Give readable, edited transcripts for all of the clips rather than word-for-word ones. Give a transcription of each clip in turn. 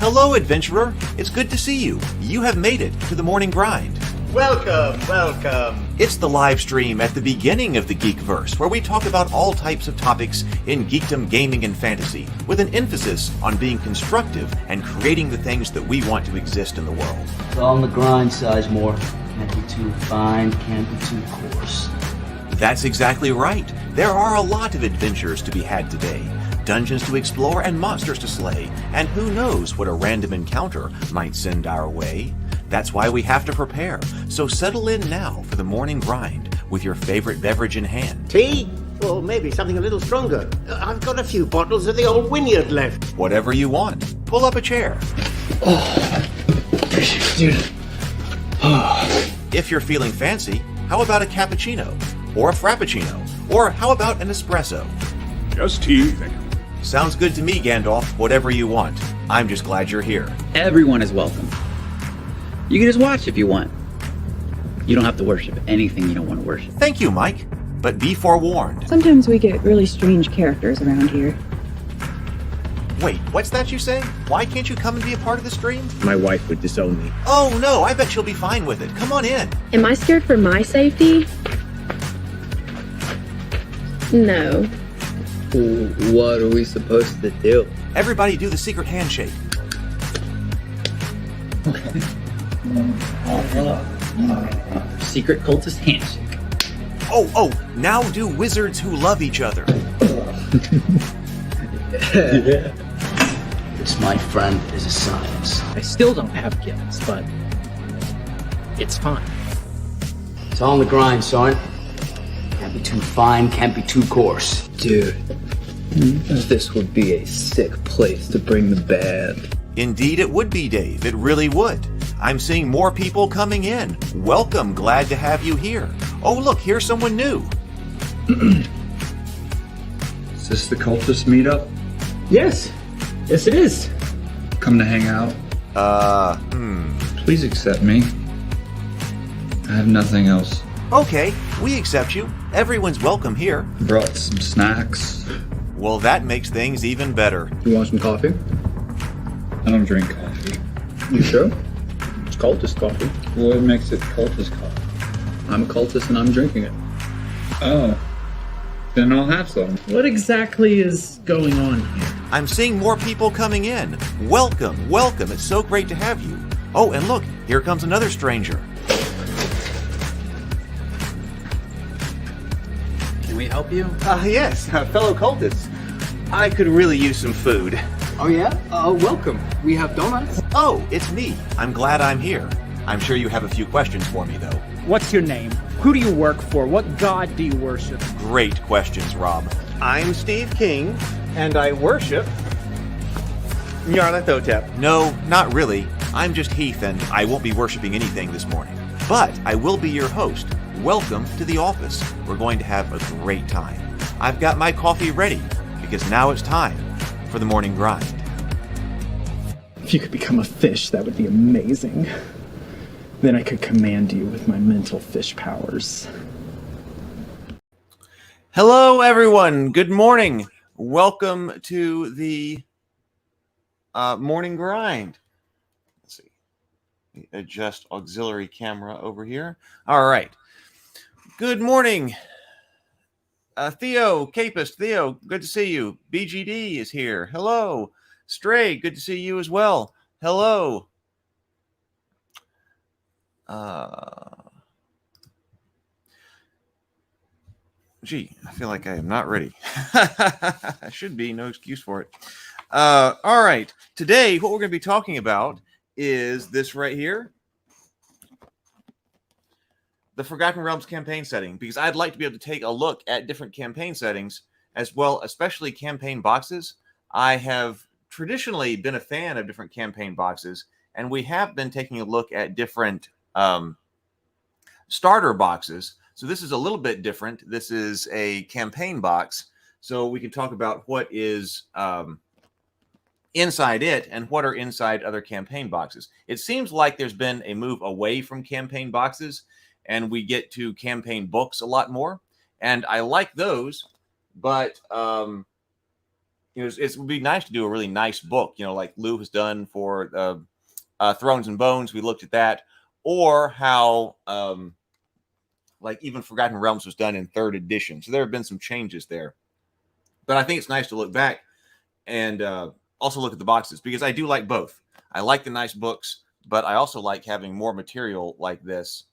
Hello, adventurer. It's good to see you. You have made it to the morning grind. Welcome, welcome. It's the live stream at the beginning of the Geekverse, where we talk about all types of topics in geekdom, gaming, and fantasy, with an emphasis on being constructive and creating the things that we want to exist in the world. It's all on the grind, Sizemore. Can't be too fine, can't be too coarse. That's exactly right. There are a lot of adventures to be had today. Dungeons to explore and monsters to slay, and who knows what a random encounter might send our way. That's why we have to prepare, so settle in now for the morning grind with your favorite beverage in hand. Tea? Or maybe something a little stronger. I've got a few bottles of the old Wynyard left. Whatever you want. Pull up a chair. Dude. If you're feeling fancy, how about a cappuccino? Or a frappuccino? Or how about an espresso? Just tea, thank you. Sounds good to me, Gandalf. Whatever you want. I'm just glad you're here. Everyone is welcome. You can just watch if you want. You don't have to worship anything you don't want to worship. Thank you, Mike. But be forewarned. Sometimes we get really strange characters around here. Wait, what's that you say? Why can't you come and be a part of the stream? My wife would disown me. Oh no, I bet she'll be fine with it. Come on in. Am I scared for my safety? No. What are we supposed to do? Everybody do the secret handshake. Secret cultist handshake. Oh, now do wizards who love each other. This, my friend, is a science. I still don't have gifts, but it's fine. It's all on the grind, son. Can't be too fine, can't be too coarse. Dude, this would be a sick place to bring the band. Indeed it would be, Dave. It really would. I'm seeing more people coming in. Welcome. Glad to have you here. Oh, look, here's someone new. Is this the cultist meetup? Yes it is. Come to hang out? Please accept me. I have nothing else. Okay, we accept you. Everyone's welcome here. Brought some snacks. Well, that makes things even better. You want some coffee? I don't drink coffee. You sure? It's cultist coffee. What makes it cultist coffee? I'm a cultist and I'm drinking it. Oh. Then I'll have some. What exactly is going on here? I'm seeing more people coming in. Welcome. It's so great to have you. Oh, and look, here comes another stranger. Can we help you? Yes, fellow cultists. I could really use some food. Oh yeah? Welcome. We have donuts. Oh, it's me. I'm glad I'm here. I'm sure you have a few questions for me, though. What's your name? Who do you work for? What god do you worship? Great questions, Rob. I'm Steve King, and I worship Nyarlathotep. No, not really. I'm just Heath, and I won't be worshiping anything this morning. But I will be your host. Welcome to the office. We're going to have a great time. I've got my coffee ready, because now it's time for the morning grind. If you could become a fish, that would be amazing. Then I could command you with my mental fish powers. Hello, everyone. Good morning. Welcome to the morning grind. Let's see. Adjust auxiliary camera over here. All right. Good morning. Theo, Capist, Theo, good to see you. BGD is here. Hello. Stray, good to see you as well. Hello. Gee, I feel like I am not ready. I should be, no excuse for it. All right. Today, what we're going to be talking about is this right here. The Forgotten Realms campaign setting, because I'd like to be able to take a look at different campaign settings as well, especially campaign boxes. I have traditionally been a fan of different campaign boxes, and we have been taking a look at different starter boxes. So this is a little bit different. This is a campaign box. So we can talk about what is inside it and what are inside other campaign boxes. It seems like there's been a move away from campaign boxes, and we get to campaign books a lot more. And I like those, but it would be nice to do a really nice book, like Lou has done for Thrones and Bones. We looked at that, or how like even Forgotten Realms was done in 3rd edition. So there have been some changes there, but I think it's nice to look back and also look at the boxes, because I do like both. I like the nice books, but I also like having more material like this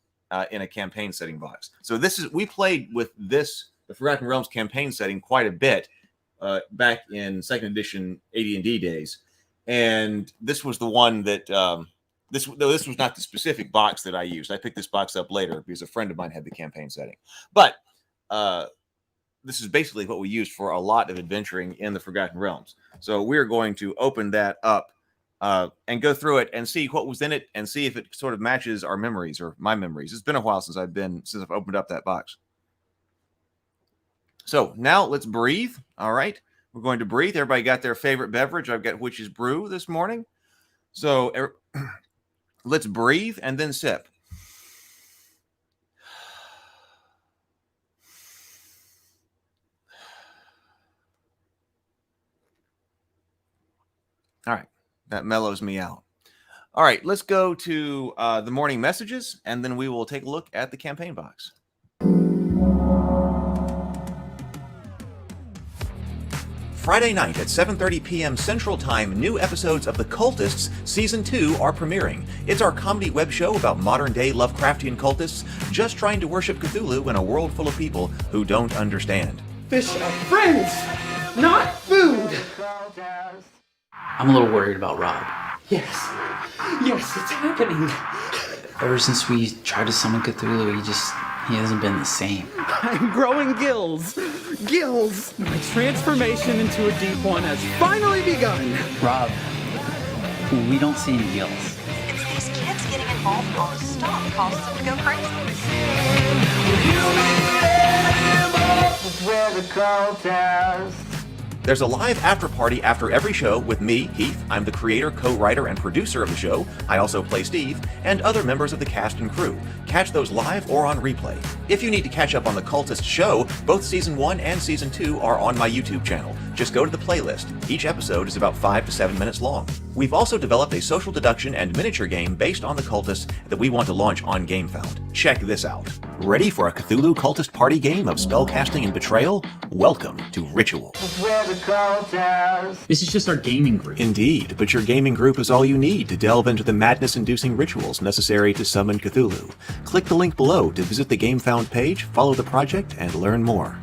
in a campaign setting box. So we played with the Forgotten Realms campaign setting quite a bit back in 2nd edition AD&D days, and this was the one that this was not the specific box that I used. I picked this box up later because a friend of mine had the campaign setting, but this is basically what we used for a lot of adventuring in the Forgotten Realms. So we're going to open that up and go through it and see what was in it and see if it sort of matches our memories or my memories. It's been a while since I've opened up that box. So now let's breathe. All right, we're going to breathe. Everybody got their favorite beverage. I've got Witch's Brew this morning. So let's breathe and then sip. All right, that mellows me out. All right, let's go to the morning messages, and then we will take a look at the campaign box. Friday night at 7:30 p.m. Central Time, new episodes of The Cultists Season 2 are premiering. It's our comedy web show about modern-day Lovecraftian cultists just trying to worship Cthulhu in a world full of people who don't understand. Fish are friends, not food. I'm a little worried about Rob. Yes, it's happening. Ever since we tried to summon Cthulhu, he hasn't been the same. I'm growing gills. Gills! My transformation into a deep one has finally begun. Rob, we don't see any gills. It's these kids getting involved in all this stuff causes them to go crazy. There's a live after party after every show with me, Heath. I'm the creator, co-writer, and producer of the show. I also play Steve, and other members of the cast and crew. Catch those live or on replay. If you need to catch up on the Cultist show, both Season 1 and Season 2 are on my YouTube channel. Just go to the playlist. Each episode is about 5 to 7 minutes long. We've also developed a social deduction and miniature game based on the Cultist that we want to launch on GameFound. Check this out. Ready for a Cthulhu Cultist party game of spellcasting and betrayal? Welcome to Ritual. This is just our gaming group. Indeed, but your gaming group is all you need to delve into the madness-inducing rituals necessary to summon Cthulhu. Click the link below to visit the GameFound page, follow the project, and learn more.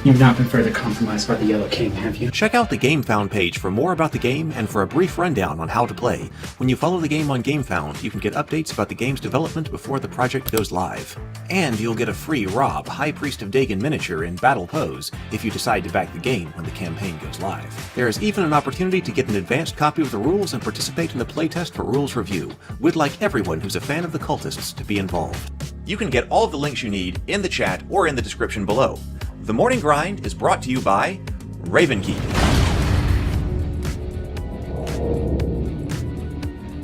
You've not been further compromised by the Yellow King, have you? Check out the GameFound page for more about the game and for a brief rundown on how to play. When you follow the game on GameFound, you can get updates about the game's development before the project goes live. And you'll get a free Rob, High Priest of Dagon miniature in battle pose if you decide to back the game when the campaign goes live. There is even an opportunity to get an advanced copy of the rules and participate in the playtest for rules review. We'd like everyone who's a fan of the Cultists to be involved. You can get all of the links you need in the chat or in the description below. The Morning Grind is brought to you by Ravenkeep.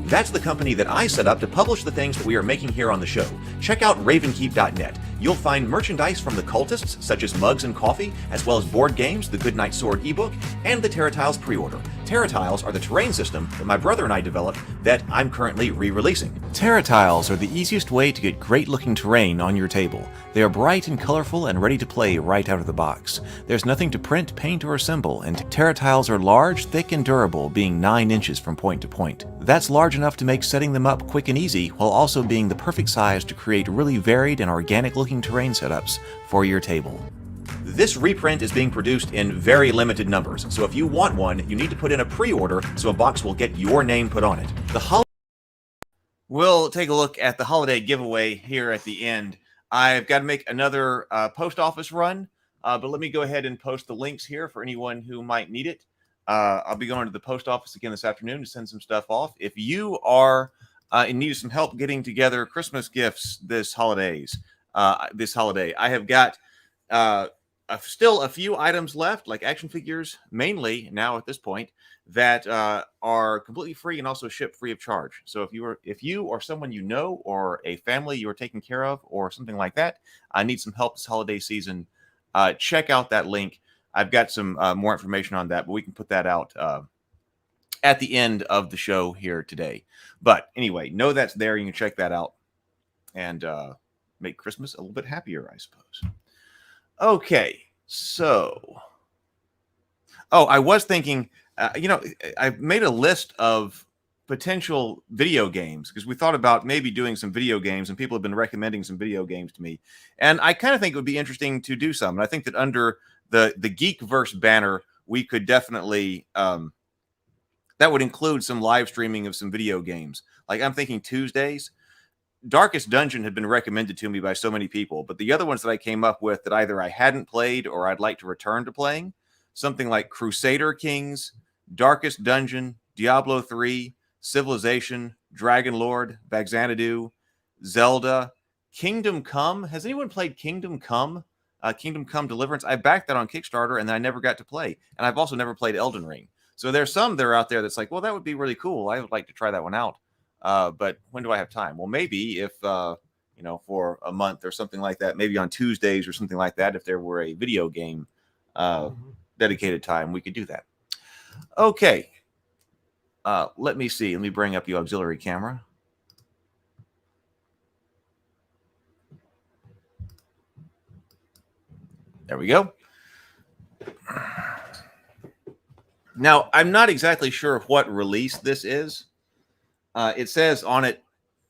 That's the company that I set up to publish the things that we are making here on the show. Check out ravenkeep.net. You'll find merchandise from the Cultists, such as mugs and coffee, as well as board games, the Goodnight Sword ebook, and the Terra Tiles pre-order. Terra Tiles are the terrain system that my brother and I developed that I'm currently re-releasing. Terra Tiles are the easiest way to get great-looking terrain on your table. They are bright and colorful and ready to play right out of the box. There's nothing to print, paint, or assemble, and Terra Tiles are large, thick, and durable, being 9 inches from point to point. That's large enough to make setting them up quick and easy, while also being the perfect size to create really varied and organic-looking terrain setups for your table. This reprint is being produced in very limited numbers, so if you want one, you need to put in a pre-order so a box will get your name put on it. We'll take a look at the holiday giveaway here at the end. I've got to make another post office run, but let me go ahead and post the links here for anyone who might need it. I'll be going to the post office again this afternoon to send some stuff off. If you are in need of some help getting together Christmas gifts this holiday, I have got still a few items left, like action figures, mainly now at this point, that are completely free and also ship free of charge. So if you or someone you know or a family you are taking care of or something like that need some help this holiday season, check out that link. I've got some more information on that, but we can put that out at the end of the show here today. But anyway, know that's there. You can check that out and make Christmas a little bit happier, I suppose. Okay, so... Oh, I was thinking, I've made a list of potential video games because we thought about maybe doing some video games, and people have been recommending some video games to me. And I kind of think it would be interesting to do some. And I think that under the Geekverse banner, we could definitely, that would include some live streaming of some video games. Like I'm thinking Tuesdays. Darkest Dungeon had been recommended to me by so many people, but the other ones that I came up with that either I hadn't played or I'd like to return to playing, something like Crusader Kings, Darkest Dungeon, Diablo 3, Civilization, Dragon Lord, Xanadu, Zelda, Kingdom Come. Has anyone played Kingdom Come? Kingdom Come Deliverance. I backed that on Kickstarter, and then I never got to play. And I've also never played Elden Ring. So there's some that are out there that's like, well, that would be really cool. I would like to try that one out. But when do I have time? Well, maybe if, for a month or something like that, maybe on Tuesdays or something like that, if there were a video game dedicated time, we could do that. Okay. Let me see. Let me bring up the auxiliary camera. There we go. Now, I'm not exactly sure what release this is. It says on it,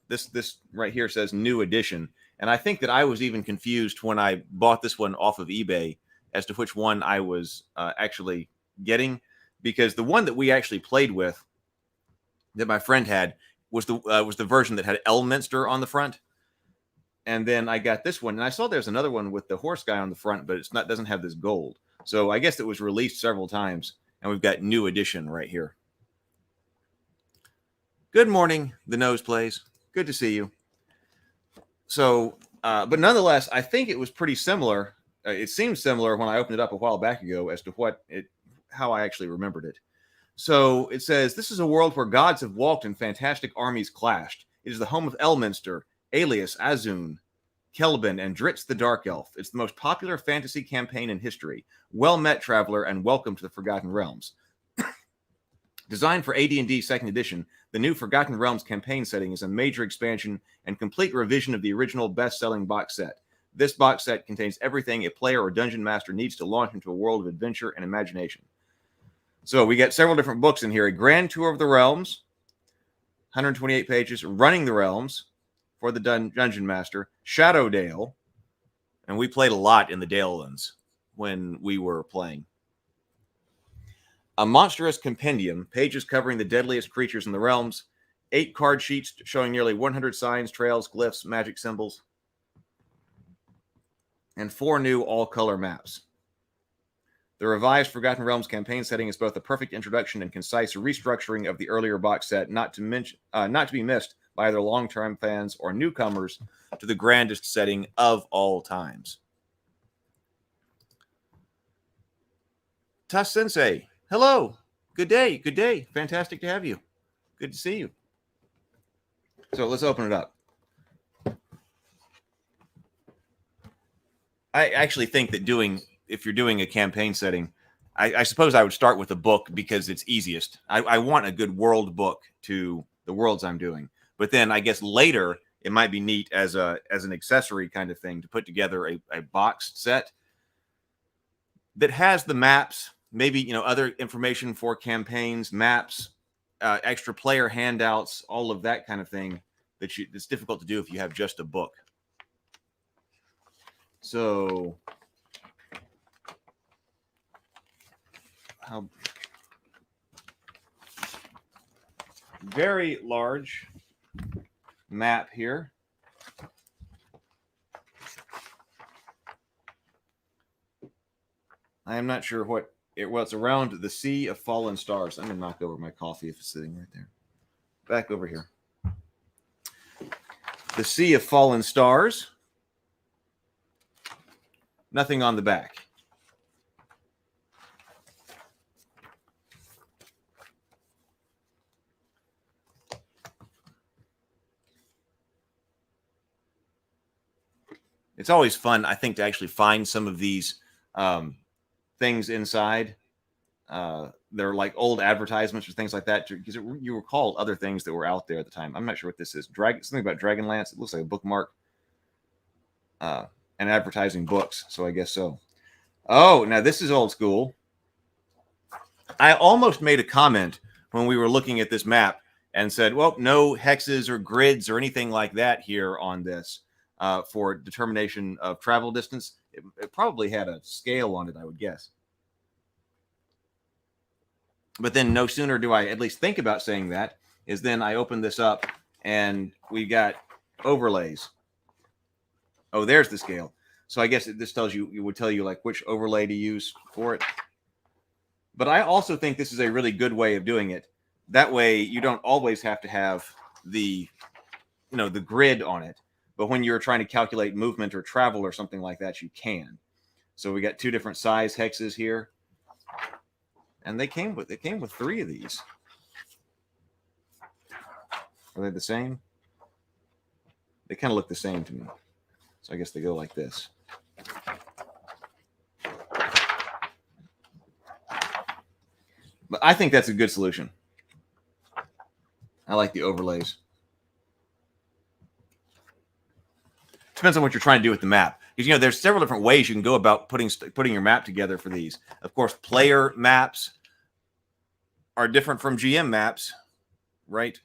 this right here says new edition. And I think that I was even confused when I bought this one off of eBay as to which one I was actually getting, because the one that we actually played with, that my friend had, was the version that had Elminster on the front. And then I got this one, and I saw there's another one with the horse guy on the front, but doesn't have this gold. So I guess it was released several times, and we've got new edition right here. Good morning, the Nose Plays. Good to see you. So, but nonetheless, I think it was pretty similar. It seems similar when I opened it up a while back ago as to how I actually remembered it. So it says, this is a world where gods have walked and fantastic armies clashed. It is the home of Elminster, alias Azun, Kelvin, and Dritz the Dark Elf. It's the most popular fantasy campaign in history. Well met, traveler, and welcome to the Forgotten Realms. Designed for AD&D 2nd Edition, the new Forgotten Realms campaign setting is a major expansion and complete revision of the original best-selling box set. This box set contains everything a player or dungeon master needs to launch into a world of adventure and imagination. So we got several different books in here. A Grand Tour of the Realms, 128 pages. Running the Realms for the Dungeon Master. Shadowdale, and we played a lot in the Dalelands when we were playing. A Monstrous Compendium, pages covering the deadliest creatures in the realms. 8 card sheets showing nearly 100 signs, trails, glyphs, magic symbols. And 4 new all-color maps. The revised Forgotten Realms campaign setting is both a perfect introduction and concise restructuring of the earlier box set, not to be missed by either long-term fans or newcomers to the grandest setting of all times. Tas Sensei, hello. Good day. Good day. Fantastic to have you. Good to see you. So let's open it up. I actually think that if you're doing a campaign setting, I suppose I would start with a book because it's easiest. I want a good world book to the worlds I'm doing. But then I guess later it might be neat as an accessory kind of thing to put together a boxed set that has the maps, maybe other information for campaigns, maps, extra player handouts, all of that kind of thing that's difficult to do if you have just a book. So how very large map here. I am not sure what it's around the Sea of Fallen Stars. I'm gonna knock over my coffee if it's sitting right there. Back over here. The Sea of Fallen Stars. Nothing on the back. It's always fun, I think, to actually find some of these things inside. They're like old advertisements or things like that, because you recall other things that were out there at the time. I'm not sure what this is. Something about Dragonlance. It looks like a bookmark. And advertising books, so I guess so. Oh, now this is old school. I almost made a comment when we were looking at this map and said, well, no hexes or grids or anything like that here on this for determination of travel distance. It probably had a scale on it, I would guess. But then no sooner do I at least think about saying that, is then I open this up and we got overlays. Oh, there's the scale. So I guess this tells you, it would tell you like which overlay to use for it. But I also think this is a really good way of doing it. That way you don't always have to have the, the grid on it. But when you're trying to calculate movement or travel or something like that, you can. So we got 2 different size hexes here. And they came with 3 of these. Are they the same? They kind of look the same to me. So I guess they go like this. But I think that's a good solution. I like the overlays. Depends on what you're trying to do with the map. Because, there's several different ways you can go about putting your map together for these. Of course, player maps are different from GM maps, right?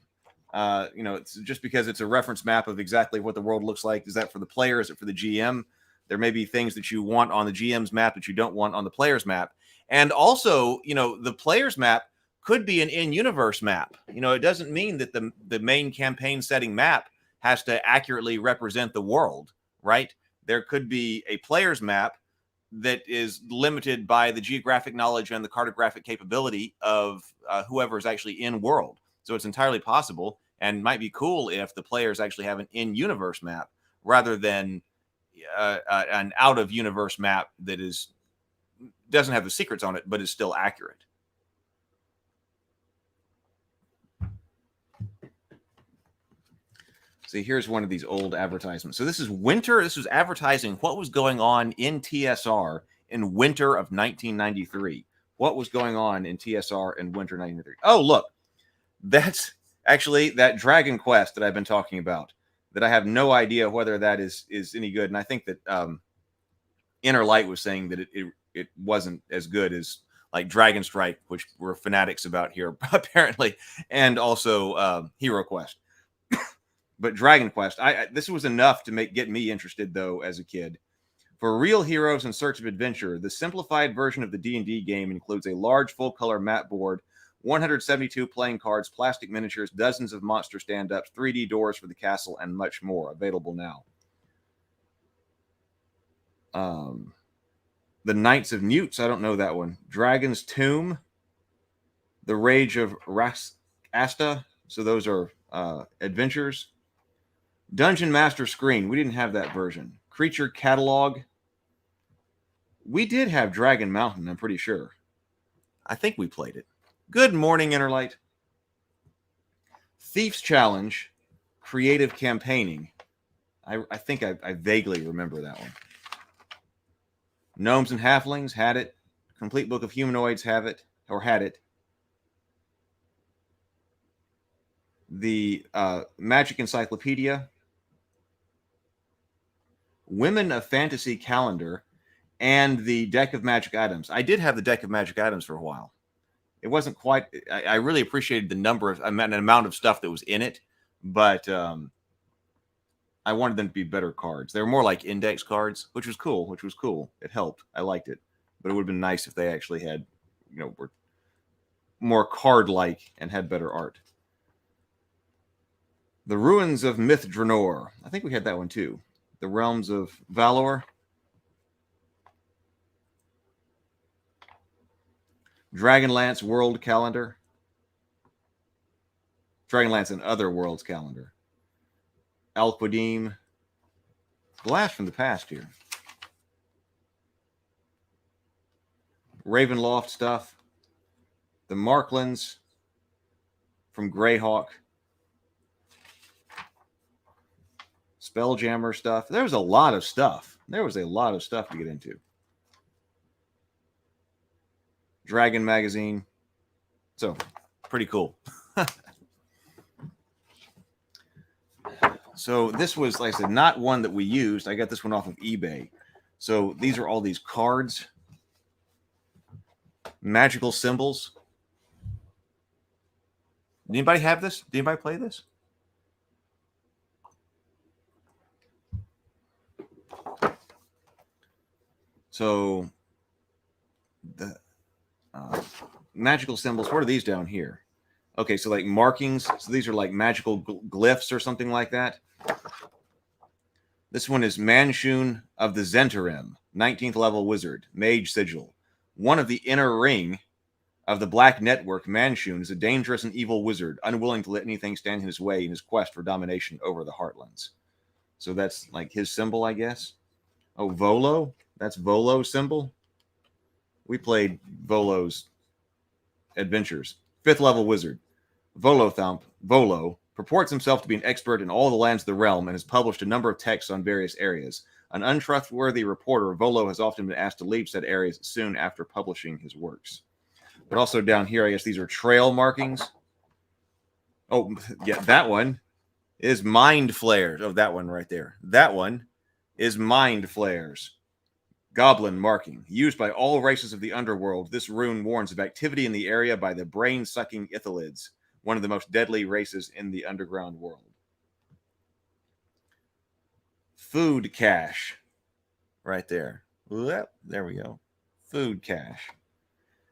It's just because it's a reference map of exactly what the world looks like. Is that for the player? Is it for the GM? There may be things that you want on the GM's map that you don't want on the player's map. And also, the player's map could be an in-universe map. It doesn't mean that the main campaign setting map has to accurately represent the world, right? There could be a player's map that is limited by the geographic knowledge and the cartographic capability of whoever is actually in world. So it's entirely possible and might be cool if the players actually have an in-universe map rather than an out-of-universe map that doesn't have the secrets on it, but is still accurate. See, here's one of these old advertisements. So this is winter. This was advertising what was going on in TSR in winter of 1993. What was going on in TSR in winter 1993? Oh, look, that's actually that Dragon Quest that I've been talking about, that I have no idea whether that is any good. And I think that Inner Light was saying that it wasn't as good as like Dragon Strike, which we're fanatics about here, apparently, and also Hero Quest. But Dragon Quest, this was enough to get me interested, though, as a kid. For real heroes in search of adventure, the simplified version of the D&D game includes a large full-color map board, 172 playing cards, plastic miniatures, dozens of monster stand-ups, 3D doors for the castle, and much more. Available now. The Knights of Newts, I don't know that one. Dragon's Tomb, The Rage of Asta, so those are adventures. Dungeon Master Screen, we didn't have that version. Creature Catalog. We did have Dragon Mountain, I'm pretty sure. I think we played it. Good morning, Innerlight. Thief's Challenge, Creative Campaigning. I think I vaguely remember that one. Gnomes and Halflings had it. Complete Book of Humanoids have it, or had it. The Magic Encyclopedia. Women of Fantasy Calendar, and the Deck of Magic Items. I did have the Deck of Magic Items for a while. It wasn't quite... I really appreciated the amount of stuff that was in it, but I wanted them to be better cards. They were more like index cards, which was cool. It helped. I liked it. But it would have been nice if they actually had, were more card-like and had better art. The Ruins of Myth Draenor. I think we had that one too. The Realms of Valor. Dragonlance World Calendar. Dragonlance and Other Worlds Calendar. Alquadim. Blast from the past here. Ravenloft stuff. The Marklands from Greyhawk. Spelljammer stuff. There was a lot of stuff. To get into. Dragon magazine. So, pretty cool. So this was, like I said, not one that we used. I got this one off of eBay. So these are all these cards. Magical symbols. Did anybody have this? Did anybody play this? So the magical symbols, what are these down here? Okay, so like markings. So these are like magical glyphs or something like that. This one is Manshun of the Zentarim, 19th level wizard, mage sigil. One of the inner ring of the Black Network, Manshun is a dangerous and evil wizard, unwilling to let anything stand in his way in his quest for domination over the Heartlands. So that's like his symbol, I guess. Oh, Volo? That's Volo's symbol? We played Volo's adventures. 5th level wizard. Volo purports himself to be an expert in all the lands of the realm and has published a number of texts on various areas. An untrustworthy reporter, Volo has often been asked to leave said areas soon after publishing his works. But also down here, I guess these are trail markings. Oh, yeah, that one is Mind Flares. Oh, that one right there. That one is Mind Flares. Goblin marking. Used by all races of the underworld, this rune warns of activity in the area by the brain-sucking Ithalids, one of the most deadly races in the underground world. Food cache. Right there. Well, there we go. Food cache.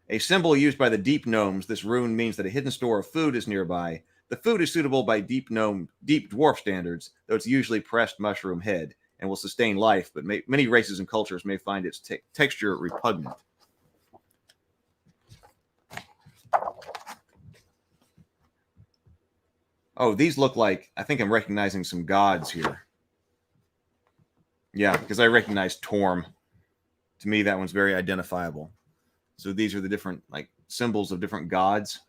A symbol used by the deep gnomes, this rune means that a hidden store of food is nearby. The food is suitable by deep dwarf standards, though it's usually pressed mushroom head and will sustain life, but many races and cultures may find its texture repugnant. Oh, these look like, I think I'm recognizing some gods here. Yeah, because I recognize Torm. To me, that one's very identifiable. So these are the different like symbols of different gods.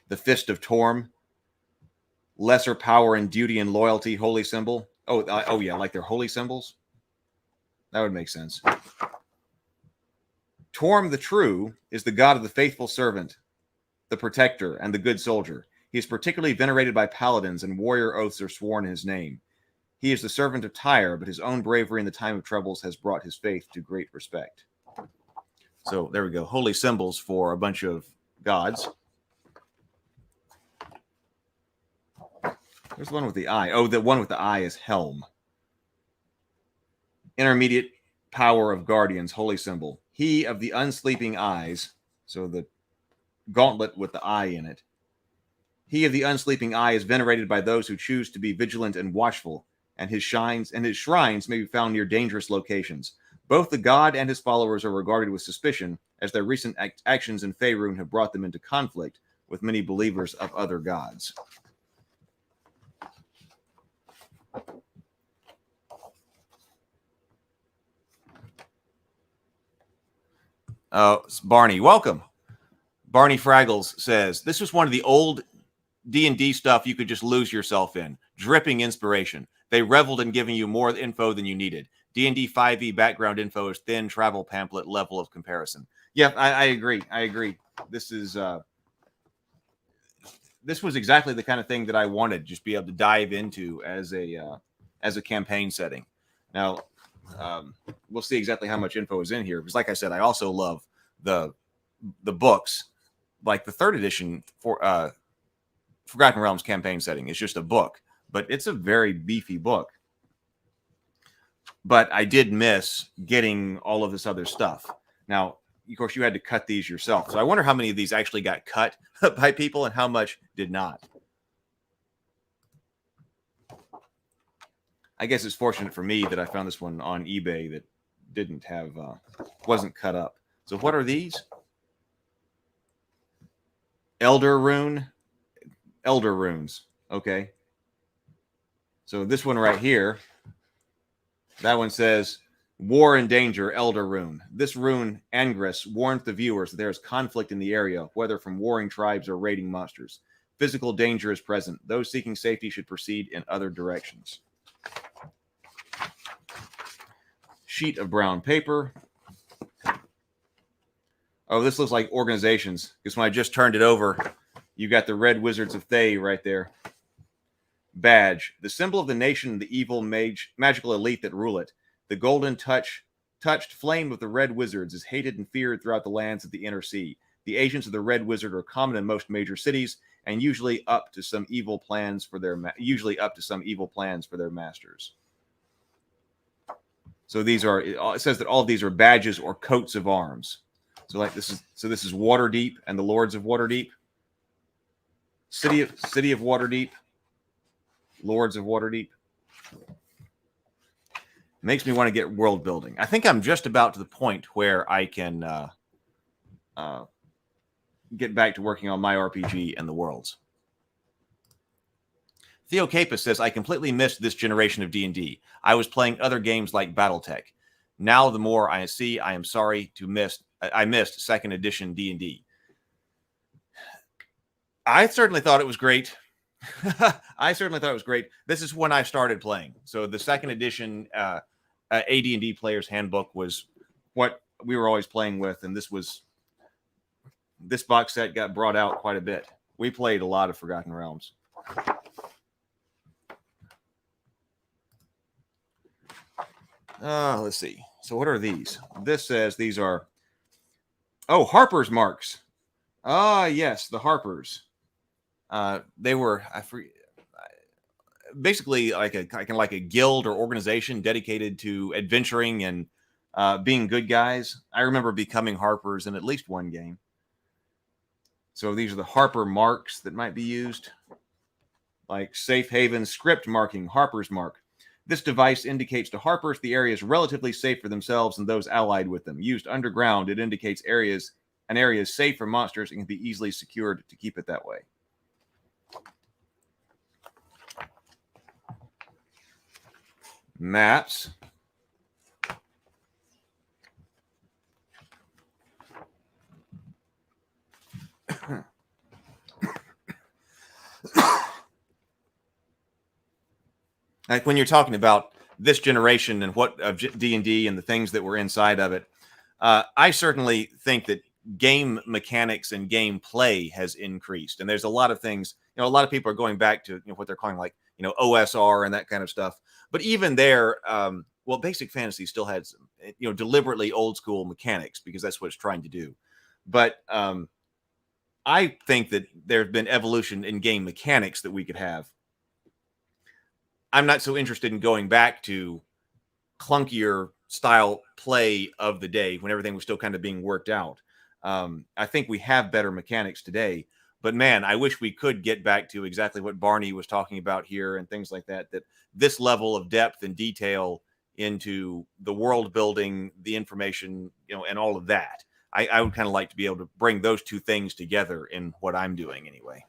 The Fist of Torm. Lesser power and duty and loyalty, holy symbol. Oh yeah, like their holy symbols. That would make sense. Torm the True is the god of the faithful servant, the protector, and the good soldier. He is particularly venerated by paladins, and warrior oaths are sworn in his name. He is the servant of Tyre, but his own bravery in the time of troubles has brought his faith to great respect. So there we go. Holy symbols for a bunch of gods. There's the one with the eye. Oh, the one with the eye is Helm. Intermediate power of guardians, holy symbol. He of the unsleeping eyes, so the gauntlet with the eye in it. He of the unsleeping eye is venerated by those who choose to be vigilant and watchful, and his shrines may be found near dangerous locations. Both the god and his followers are regarded with suspicion, as their recent actions in Faerun have brought them into conflict with many believers of other gods. Barney, welcome. Barney Fraggles says, this was one of the old D&D stuff you could just lose yourself in. Dripping inspiration. They reveled in giving you more info than you needed. D&D 5e background info is thin travel pamphlet level of comparison. Yeah, I agree. This was exactly the kind of thing that I wanted, just be able to dive into as a campaign setting. Now, we'll see exactly how much info is in here, because like I said, I also love the books, like the 3rd edition for Forgotten Realms campaign setting. It's just a book, but it's a very beefy book. But I did miss getting all of this other stuff. Now, of course, you had to cut these yourself. So I wonder how many of these actually got cut by people and how much did not. I guess it's fortunate for me that I found this one on eBay that didn't have, wasn't cut up. So what are these? Elder runes. Okay. So this one right here, that one says, War and Danger, Elder Rune. This rune, Angris, warns the viewers that there is conflict in the area, whether from warring tribes or raiding monsters. Physical danger is present. Those seeking safety should proceed in other directions. Sheet of brown paper. Oh, this looks like organizations. Because when I just turned it over, you got the Red Wizards of Thay right there. Badge, the symbol of the nation, the evil magical elite that rule it. The golden touched flame of the Red Wizards is hated and feared throughout the lands of the Inner Sea. The agents of the Red Wizard are common in most major cities and usually up to some evil plans for their masters. So these are. It says that all of these are badges or coats of arms. So like this is. So this is Waterdeep and the Lords of Waterdeep. City of Waterdeep. Lords of Waterdeep. Makes me want to get world building. I think I'm just about to the point where I can get back to working on my RPG and the worlds. Theo Capus says, I completely missed this generation of D&D. I was playing other games like Battletech. Now the more I see, I am sorry I missed second edition D&D. I certainly thought it was great. This is when I started playing. So the second edition AD&D Player's Handbook was what we were always playing with, and this box set got brought out quite a bit. We played a lot of Forgotten Realms. Let's see. So what are these? This says these are Harper's marks. Yes, the Harpers. They were basically like a guild or organization dedicated to adventuring and being good guys. I remember becoming Harpers in at least one game. So these are the Harper marks that might be used, like Safe Haven script marking, Harper's mark. This device indicates to Harpers the area is relatively safe for themselves and those allied with them. Used underground, it indicates an area is safe for monsters and can be easily secured to keep it that way. Maps. Like when you're talking about this generation and what of D&D and the things that were inside of it, I certainly think that game mechanics and gameplay has increased. And there's a lot of things, a lot of people are going back to what they're calling like, OSR and that kind of stuff. But even there, Basic Fantasy still had some, deliberately old school mechanics because that's what it's trying to do. But I think that there's been evolution in game mechanics that we could have. I'm not so interested in going back to clunkier style play of the day when everything was still kind of being worked out. I think we have better mechanics today, but man, I wish we could get back to exactly what Barney was talking about here and things like that, that this level of depth and detail into the world building, the information, and all of that. I would kind of like to be able to bring those two things together in what I'm doing anyway.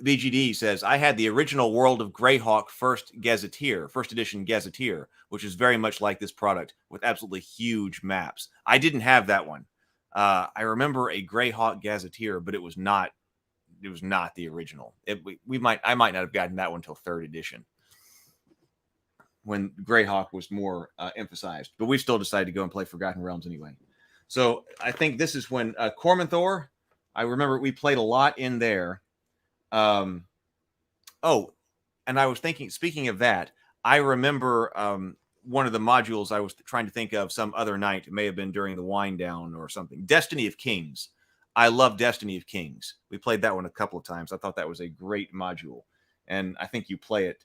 BGD says, I had the original World of Greyhawk first edition Gazetteer, which is very much like this product with absolutely huge maps. I didn't have that one. I remember a Greyhawk Gazetteer, but it was not the original. I might not have gotten that one until third edition when Greyhawk was more emphasized, but we still decided to go and play Forgotten Realms anyway. So I think this is when Cormanthor, I remember we played a lot in there. And I was thinking, speaking of that, I remember one of the modules I was trying to think of some other night. It may have been during the wind down or something. Destiny of Kings. I love Destiny of Kings. We played that one a couple of times. I thought that was a great module. And I think you play it.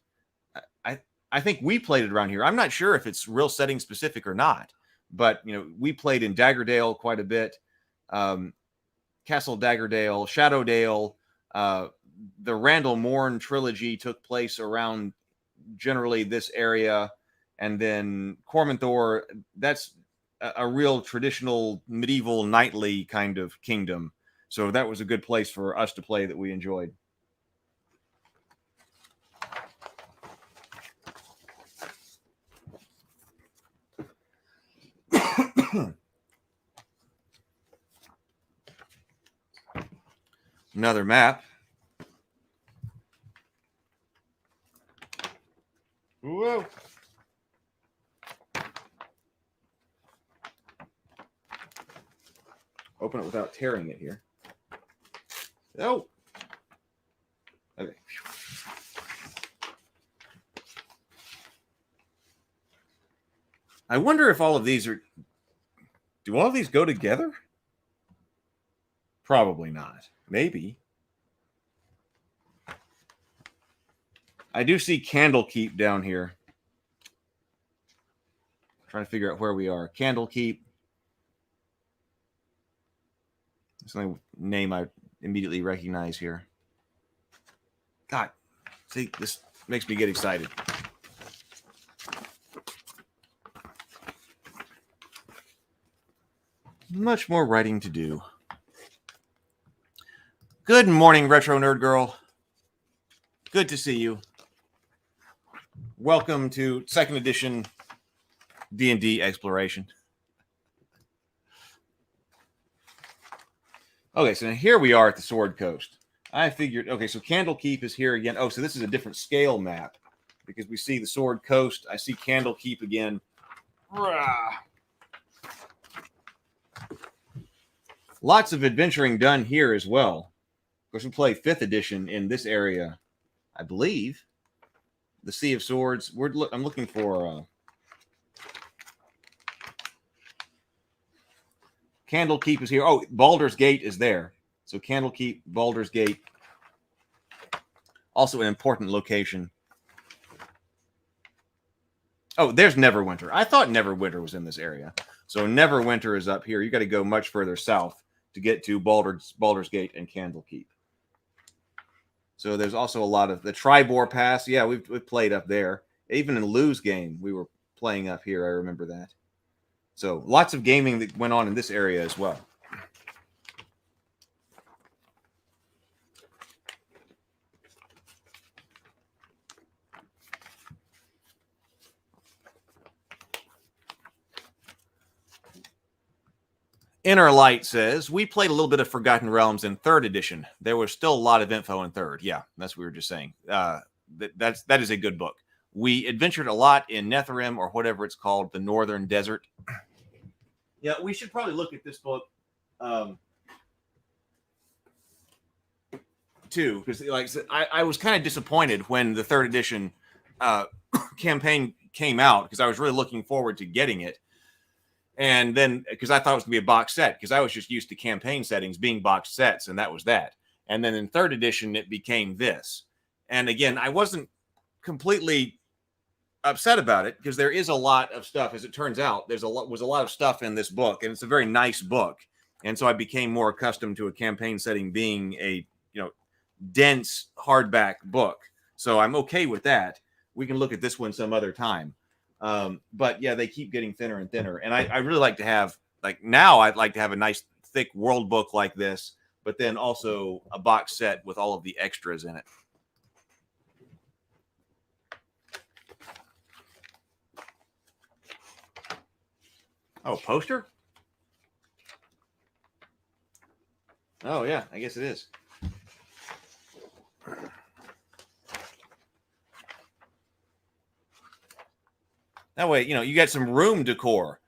I think we played it around here. I'm not sure if it's real setting specific or not, but we played in Daggerdale quite a bit. Castle Daggerdale, Shadowdale, the Randall Morn trilogy took place around generally this area. And then Cormanthor, that's a real traditional medieval knightly kind of kingdom. So that was a good place for us to play that we enjoyed. Another map. Whoa. open it without tearing it here. Oh. Okay. I wonder if all of these are... Do all of these go together? Probably not. Maybe. I do see Candlekeep down here. Trying to figure out where we are. Candlekeep. It's the only name I immediately recognize here. God, see, this makes me get excited. Much more writing to do. Good morning, Retro Nerd Girl. Good to see you. Welcome to 2nd edition D&D exploration. Okay, so now here we are at the Sword Coast. I figured, okay, so Candlekeep is here again. Oh, so this is a different scale map because we see the Sword Coast. I see Candlekeep again. Lots of adventuring done here as well. Of course, we play 5th edition in this area, I believe. The Sea of Swords. I'm looking for Candlekeep is here. Oh, Baldur's Gate is there. So Candlekeep, Baldur's Gate. Also an important location. Oh, there's Neverwinter. I thought Neverwinter was in this area. So Neverwinter is up here. You got to go much further south to get to Baldur's Gate and Candlekeep. So there's also a lot of the Tribor Pass. Yeah, we've played up there. Even in Lou's game, we were playing up here. I remember that. So lots of gaming that went on in this area as well. Inner Light says, we played a little bit of Forgotten Realms in 3rd edition. There was still a lot of info in 3rd. Yeah, that's what we were just saying. That is a good book. We adventured a lot in Netherrim, or whatever it's called, the Northern Desert. Yeah, we should probably look at this book too, because like I said, I was kind of disappointed when the 3rd edition campaign came out, because I was really looking forward to getting it. And then, because I thought it was going to be a box set, because I was just used to campaign settings being box sets, and that was that. And then in 3rd edition, it became this. And again, I wasn't completely upset about it, because there is a lot of stuff. As it turns out, was a lot of stuff in this book, and it's a very nice book. And so I became more accustomed to a campaign setting being a dense hardback book. So I'm okay with that. We can look at this one some other time. But yeah, they keep getting thinner and thinner. And I really like to have, like, now I'd like to have a nice thick world book like this, but then also a box set with all of the extras in it. Oh, poster? Oh, yeah, I guess it is. That way, you got some room decor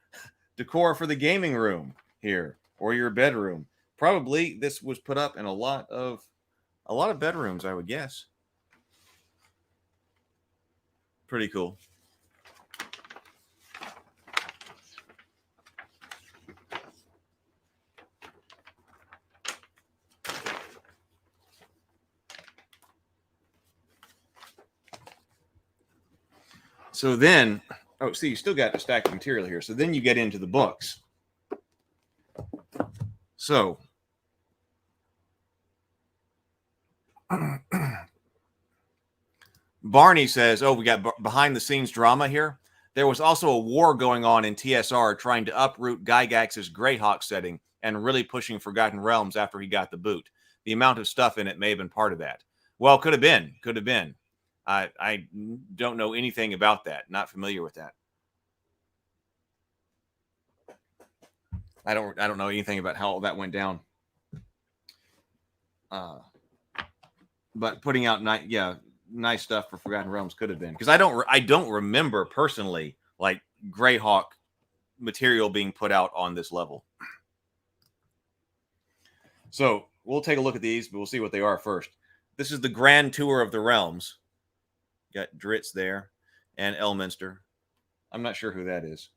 for the gaming room here, or your bedroom. Probably this was put up in a lot of bedrooms, I would guess. Pretty cool. So then, oh, see, you still got a stack of material here. So then you get into the books. So, Barney says, oh, we got behind-the-scenes drama here. There was also a war going on in TSR trying to uproot Gygax's Greyhawk setting and really pushing Forgotten Realms after he got the boot. The amount of stuff in it may have been part of that. Well, could have been. I don't know anything about that. Not familiar with that. I don't know anything about how that went down. But putting out nice stuff for Forgotten Realms could have been, because I don't remember personally like Greyhawk material being put out on this level. So we'll take a look at these, but we'll see what they are first. This is the Grand Tour of the Realms. Got Dritz there and Elminster. I'm not sure who that is.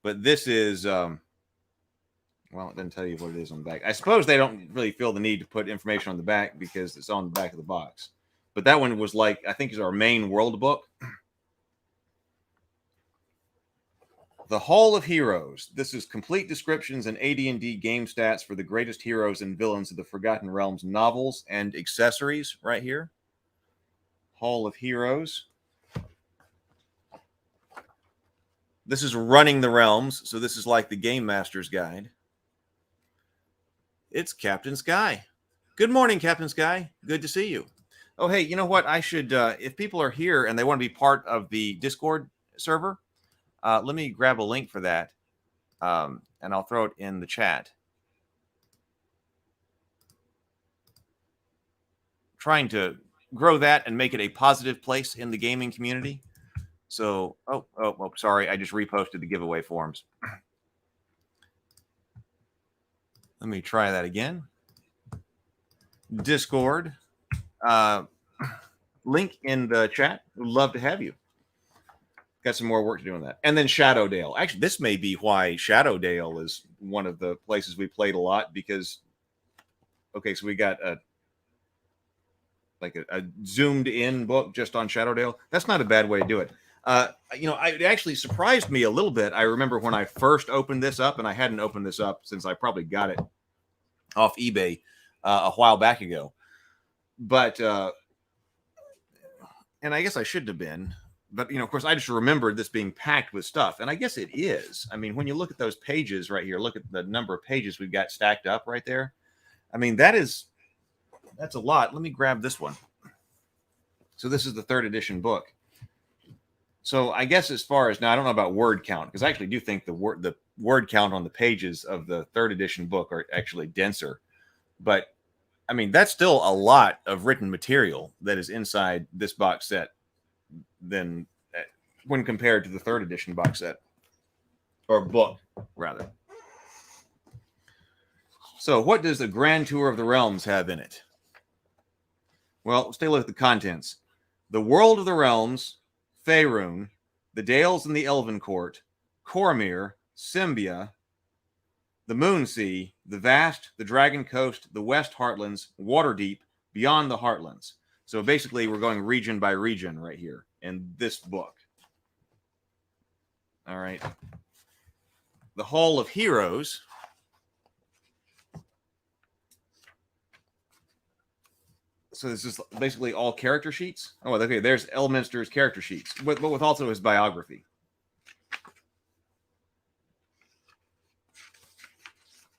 But this is, well, it doesn't tell you what it is on the back. I suppose they don't really feel the need to put information on the back because it's on the back of the box. But that one was like, I think is our main world book. The Hall of Heroes. This is complete descriptions and AD&D game stats for the greatest heroes and villains of the Forgotten Realms novels and accessories right here. Hall of Heroes. This is Running the Realms, so this is like the Game Master's Guide. It's Captain Sky. Good morning, Captain Sky. Good to see you. Oh, hey, you know what? I should, if people are here and they want to be part of the Discord server, let me grab a link for that, and I'll throw it in the chat. Trying to grow that and make it a positive place in the gaming community. So, oh, sorry, I just reposted the giveaway forms. Let me try that again. Discord, link in the chat. Would love to have you. Got some more work to do on that. And then Shadowdale. Actually, this may be why Shadowdale is one of the places we played a lot because, okay, so we got a zoomed in book just on Shadowdale. That's not a bad way to do it. It actually surprised me a little bit. I remember when I first opened this up, and I hadn't opened this up since I probably got it off eBay a while back ago. But, and I guess I shouldn't have been. But, of course, I just remembered this being packed with stuff. And I guess it is. I mean, when you look at those pages right here, look at the number of pages we've got stacked up right there. I mean, that's a lot. Let me grab this one. So this is the 3rd edition book. So I guess as far as now, I don't know about word count because I actually do think the word count on the pages of the 3rd edition book are actually denser. But I mean, that's still a lot of written material that is inside this box set than when compared to the 3rd edition box set or book rather. So what does the Grand Tour of the Realms have in it? Well, let's take a look at the contents. The World of the Realms, Faerun, the Dales and the Elven Court, Cormyr, Symbia, the Moonsea, the Vast, the Dragon Coast, the West Heartlands, Waterdeep, Beyond the Heartlands. So basically, we're going region by region right here in this book. All right. The Hall of Heroes. So this is basically all character sheets. Oh, okay. There's Elminster's character sheets, but with also his biography.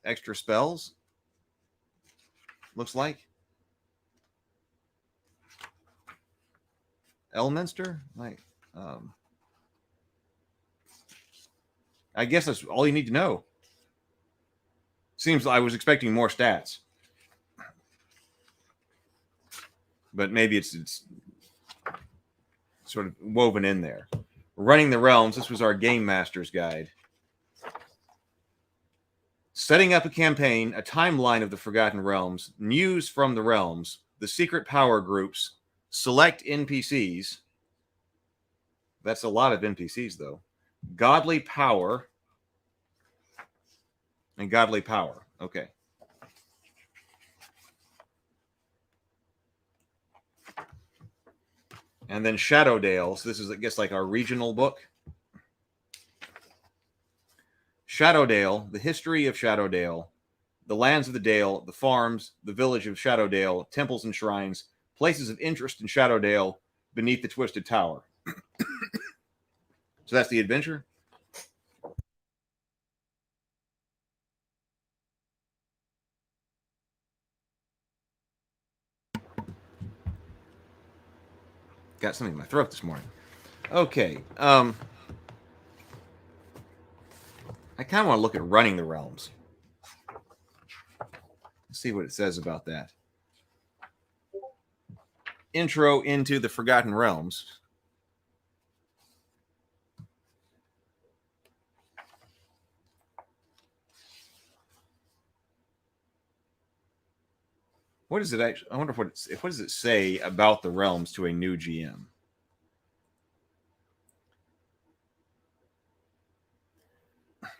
Extra spells. Looks like. Elminster? I guess that's all you need to know. Seems I was expecting more stats. But maybe it's sort of woven in there. Running the Realms. This was our Game Master's Guide. Setting up a campaign, a timeline of the Forgotten Realms, news from the realms, the secret power groups, select NPCs. That's a lot of NPCs, though. Godly power. And godly power. Okay. And then Shadowdale. So this is, I guess, like our regional book. Shadowdale, the history of Shadowdale, the lands of the Dale, the farms, the village of Shadowdale, temples and shrines, places of interest in Shadowdale beneath the Twisted Tower. So that's the adventure. Got something in my throat this morning. Okay. I kind of want to look at Running the Realms. Let's see what it says about that. Intro into the Forgotten Realms. What does it actually? I wonder what does it say about the realms to a new GM?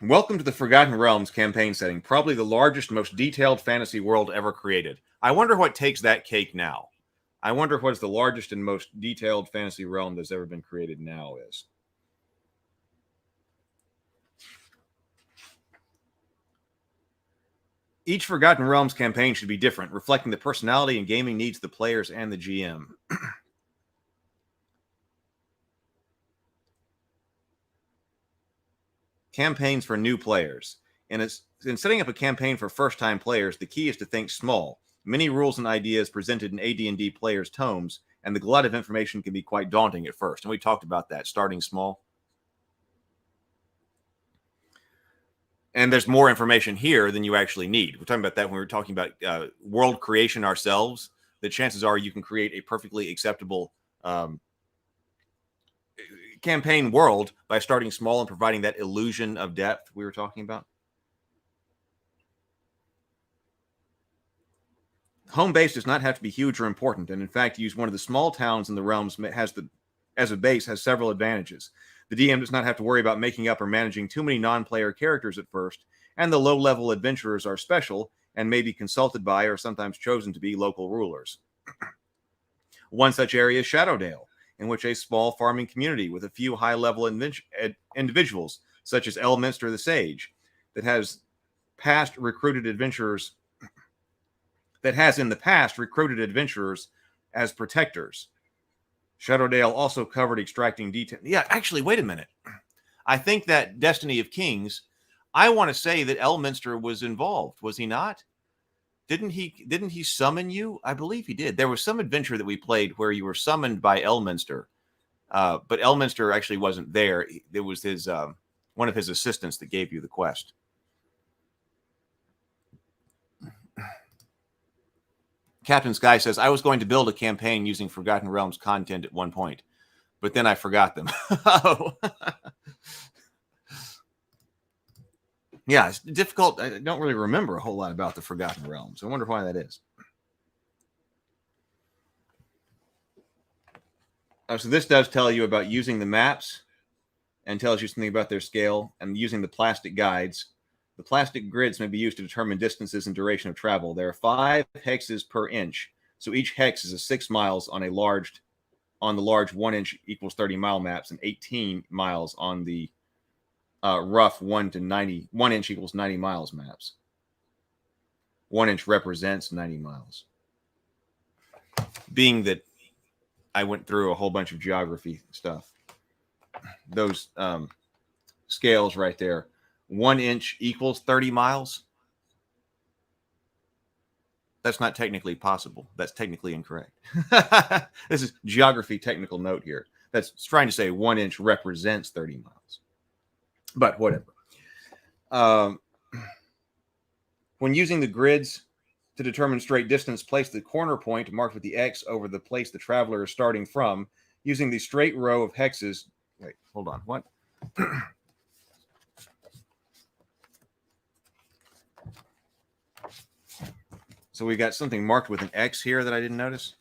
Welcome to the Forgotten Realms campaign setting, probably the largest, most detailed fantasy world ever created. I wonder what takes that cake now. I wonder what is the largest and most detailed fantasy realm that's ever been created now is. Each Forgotten Realms campaign should be different, reflecting the personality and gaming needs of the players and the GM. Campaigns for new players. In setting up a campaign for first-time players, the key is to think small. Many rules and ideas presented in AD&D players' tomes, and the glut of information can be quite daunting at first. And we talked about that, starting small. And there's more information here than you actually need. We're talking about that when we were talking about world creation ourselves. The chances are you can create a perfectly acceptable campaign world by starting small and providing that illusion of depth we were talking about. Home base does not have to be huge or important, and in fact, use one of the small towns in the realms as a base has several advantages. The DM does not have to worry about making up or managing too many non-player characters at first, and the low-level adventurers are special and may be consulted by or sometimes chosen to be local rulers. One such area is Shadowdale, in which a small farming community with a few high-level individuals, such as Elminster the Sage, that has in the past recruited adventurers as protectors. Shadowdale also covered extracting detail. Yeah, actually, wait a minute. I think that Destiny of Kings, I want to say that Elminster was involved. Was he not? Didn't he summon you? I believe he did. There was some adventure that we played where you were summoned by Elminster, but Elminster actually wasn't there. It was his one of his assistants that gave you the quest. Captain Sky says, I was going to build a campaign using Forgotten Realms content at one point, but then I forgot them. Oh. Yeah, it's difficult. I don't really remember a whole lot about the Forgotten Realms. I wonder why that is. So this does tell you about using the maps and tells you something about their scale and using the plastic guides. The plastic grids may be used to determine distances and duration of travel. There are 5 hexes per inch. So each hex is 6 miles on the large 1 inch equals 30 mile maps and 18 miles on the rough 1 inch equals 90 miles maps. 1 inch represents 90 miles. Being that I went through a whole bunch of geography stuff, those scales right there, 1 inch equals 30 miles. That's not technically possible. That's technically incorrect. This is geography technical note here. That's trying to say 1 inch represents 30 miles. But whatever. When using the grids to determine straight distance, place the corner point marked with the X over the place the traveler is starting from. Using the straight row of hexes. Wait, hold on. What? So we got something marked with an X here that I didn't notice.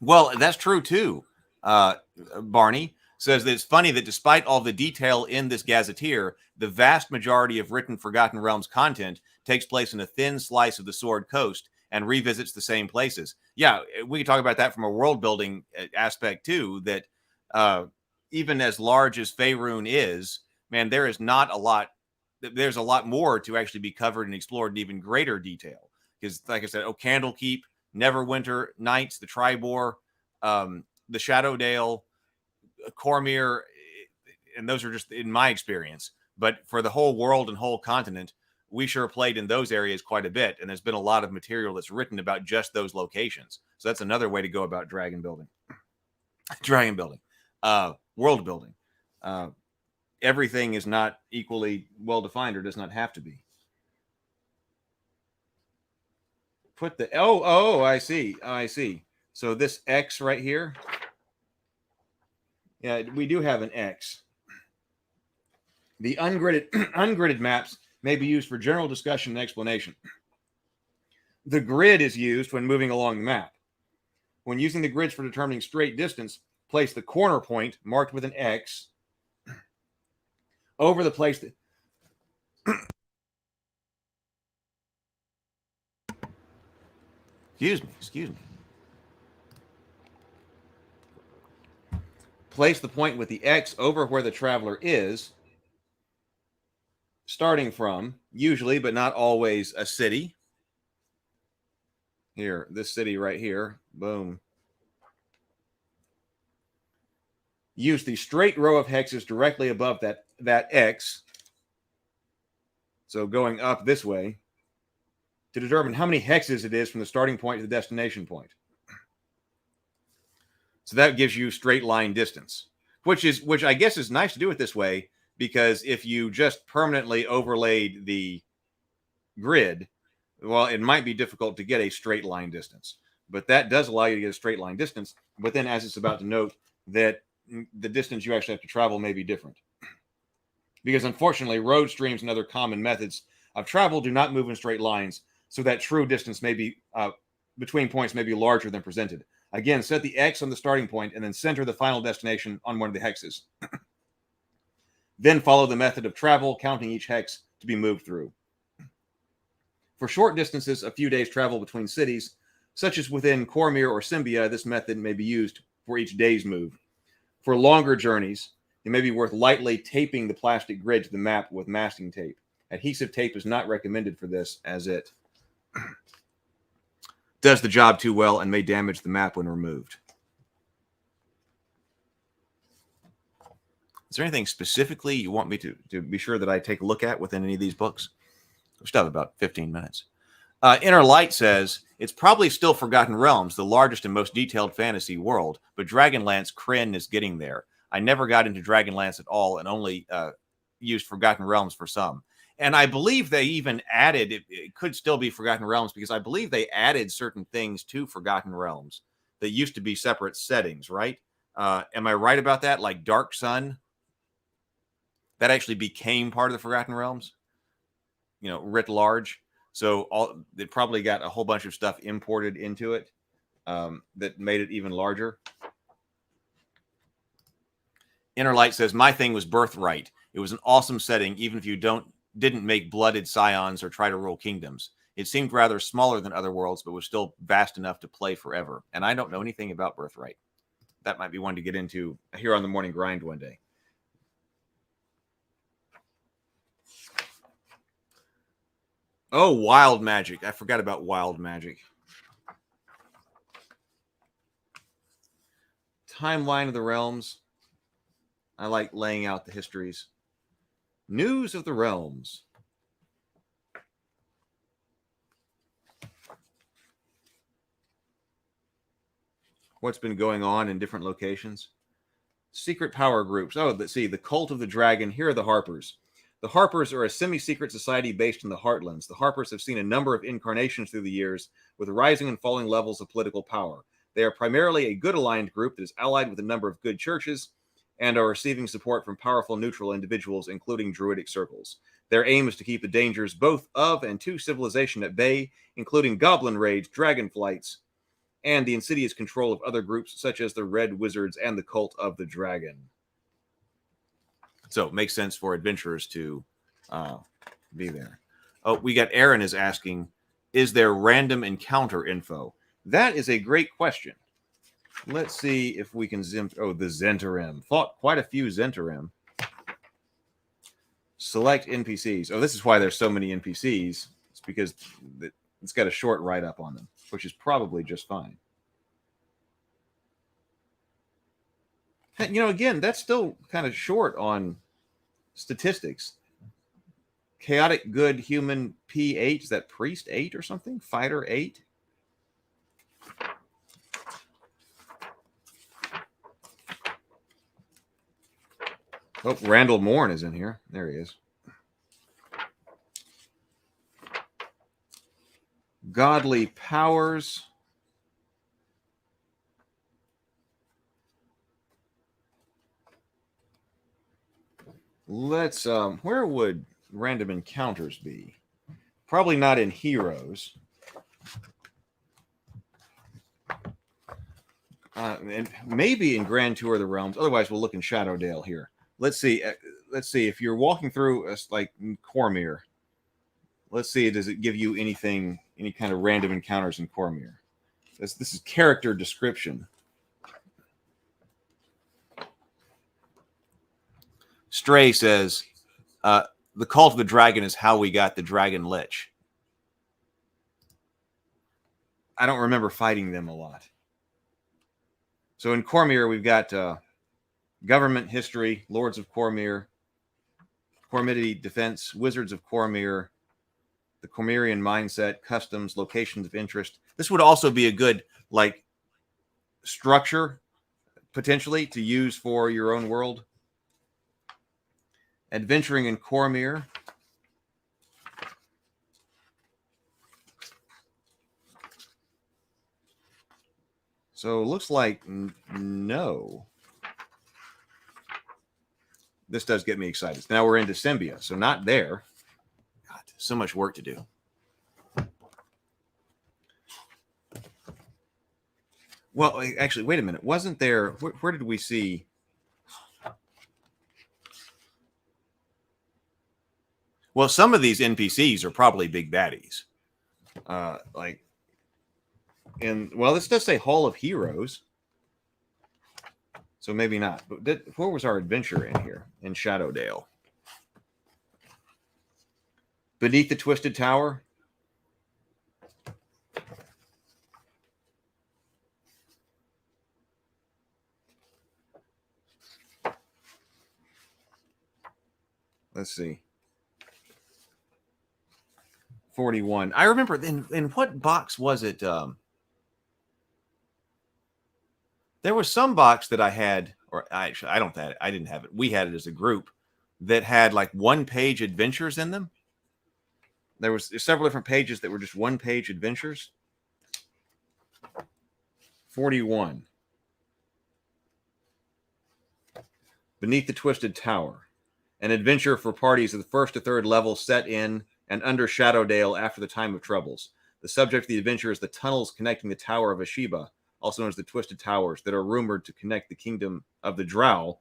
Well, that's true too. Barney says that it's funny that despite all the detail in this gazetteer, the vast majority of written Forgotten Realms content takes place in a thin slice of the Sword Coast and revisits the same places. Yeah, we can talk about that from a world building aspect too, that even as large as Faerun is, man, there is not a lot. There's a lot more to actually be covered and explored in even greater detail. Because, like I said, Candlekeep, Neverwinter Nights, the Tribor, the Shadowdale, Cormyr, and those are just in my experience. But for the whole world and whole continent, we sure played in those areas quite a bit. And there's been a lot of material that's written about just those locations. So that's another way to go about dragon building. World building. Everything is not equally well defined or does not have to be. Put the I see. So this X right here. Yeah, we do have an X. The ungridded maps may be used for general discussion and explanation. The grid is used when moving along the map. When using the grids for determining straight distance, place the corner point marked with an X over the place that excuse me. Place the point with the X over where the traveler is, starting from, usually but not always, a city. Here, this city right here. Boom. Use the straight row of hexes directly above that X. So going up this way to determine how many hexes it is from the starting point to the destination point. So that gives you straight line distance, which I guess is nice to do it this way, because if you just permanently overlaid the grid, well, it might be difficult to get a straight line distance. But that does allow you to get a straight line distance. But then, as it's about to note, that the distance you actually have to travel may be different. Because unfortunately, road streams and other common methods of travel do not move in straight lines, so that true distance may be between points may be larger than presented. Again, set the X on the starting point and then center the final destination on one of the hexes. Then follow the method of travel, counting each hex to be moved through. For short distances, a few days travel between cities, such as within Cormyr or Symbia, this method may be used for each day's move. For longer journeys, it may be worth lightly taping the plastic grid to the map with masking tape. Adhesive tape is not recommended for this, as it does the job too well and may damage the map when removed. Is there anything specifically you want me to be sure that I take a look at within any of these books? We still have about 15 minutes. Inner Light says, it's probably still Forgotten Realms, the largest and most detailed fantasy world, but Dragonlance Kryn is getting there. I never got into Dragonlance at all and only used Forgotten Realms for some. And I believe they even added, it could still be Forgotten Realms, because I believe they added certain things to Forgotten Realms that used to be separate settings, right? Am I right about that? Like Dark Sun? That actually became part of the Forgotten Realms, writ large. So it probably got a whole bunch of stuff imported into it that made it even larger. Inner Light says, my thing was Birthright. It was an awesome setting, even if you didn't make blooded scions or try to rule kingdoms. It seemed rather smaller than other worlds, but was still vast enough to play forever. And I don't know anything about Birthright. That might be one to get into here on the Morning Grind one day. Oh, Wild Magic. I forgot about Wild Magic. Timeline of the Realms. I like laying out the histories. News of the Realms. What's been going on in different locations. Secret power groups. Oh, let's see. The Cult of the Dragon. Here are the Harpers. The Harpers are a semi-secret society based in the Heartlands. The Harpers have seen a number of incarnations through the years with rising and falling levels of political power. They are primarily a good aligned group that is allied with a number of good churches and are receiving support from powerful neutral individuals, including druidic circles. Their aim is to keep the dangers both of and to civilization at bay, including goblin raids, dragon flights, and the insidious control of other groups such as the Red Wizards and the Cult of the Dragon. So it makes sense for adventurers to be there. Oh, we got Aaron is asking, is there random encounter info? That is a great question. Let's see if we can the Zentarim. Fought quite a few Zentarim. Select NPCs. Oh, this is why there's so many NPCs. It's because it's got a short write-up on them, which is probably just fine. Again, that's still kind of short on statistics. Chaotic good human P8. Is that priest 8 or something? Fighter 8? Oh, Randall Morn is in here. There he is. Godly powers. let's where would random encounters be? Probably not in Heroes. And maybe in Grand Tour of the Realms. Otherwise, we'll look in Shadowdale here. Let's see. Let's see if you're walking through like Cormyr. Let's see. Does it give you anything, any kind of random encounters in Cormyr? This is character description. Stray says, "The Cult of the Dragon is how we got the Dragon Lich." I don't remember fighting them a lot. So in Cormyr, we've got government history, Lords of Cormyr, Cormidity defense, Wizards of Cormyr, the Cormyrian mindset, customs, locations of interest. This would also be a good like structure potentially to use for your own world. Adventuring in Cormyr. So it looks like no. This does get me excited. Now we're into Symbia, so not there. God, so much work to do. Well, actually, wait a minute. Wasn't there... Where did we see... Well, some of these NPCs are probably big baddies. Like... And well, this does say Hall of Heroes, so maybe not. But where was our adventure in here? In Shadowdale, beneath the Twisted Tower. Let's see. 41. I remember. In what box was it? There was some box that I had, or I didn't have it. We had it as a group that had like one-page adventures in them. There's several different pages that were just one-page adventures. 41. Beneath the Twisted Tower. An adventure for parties of the 1st to 3rd level set in and under Shadowdale after the time of troubles. The subject of the adventure is the tunnels connecting the Tower of Asheba, also known as the Twisted Towers, that are rumored to connect the kingdom of the Drow,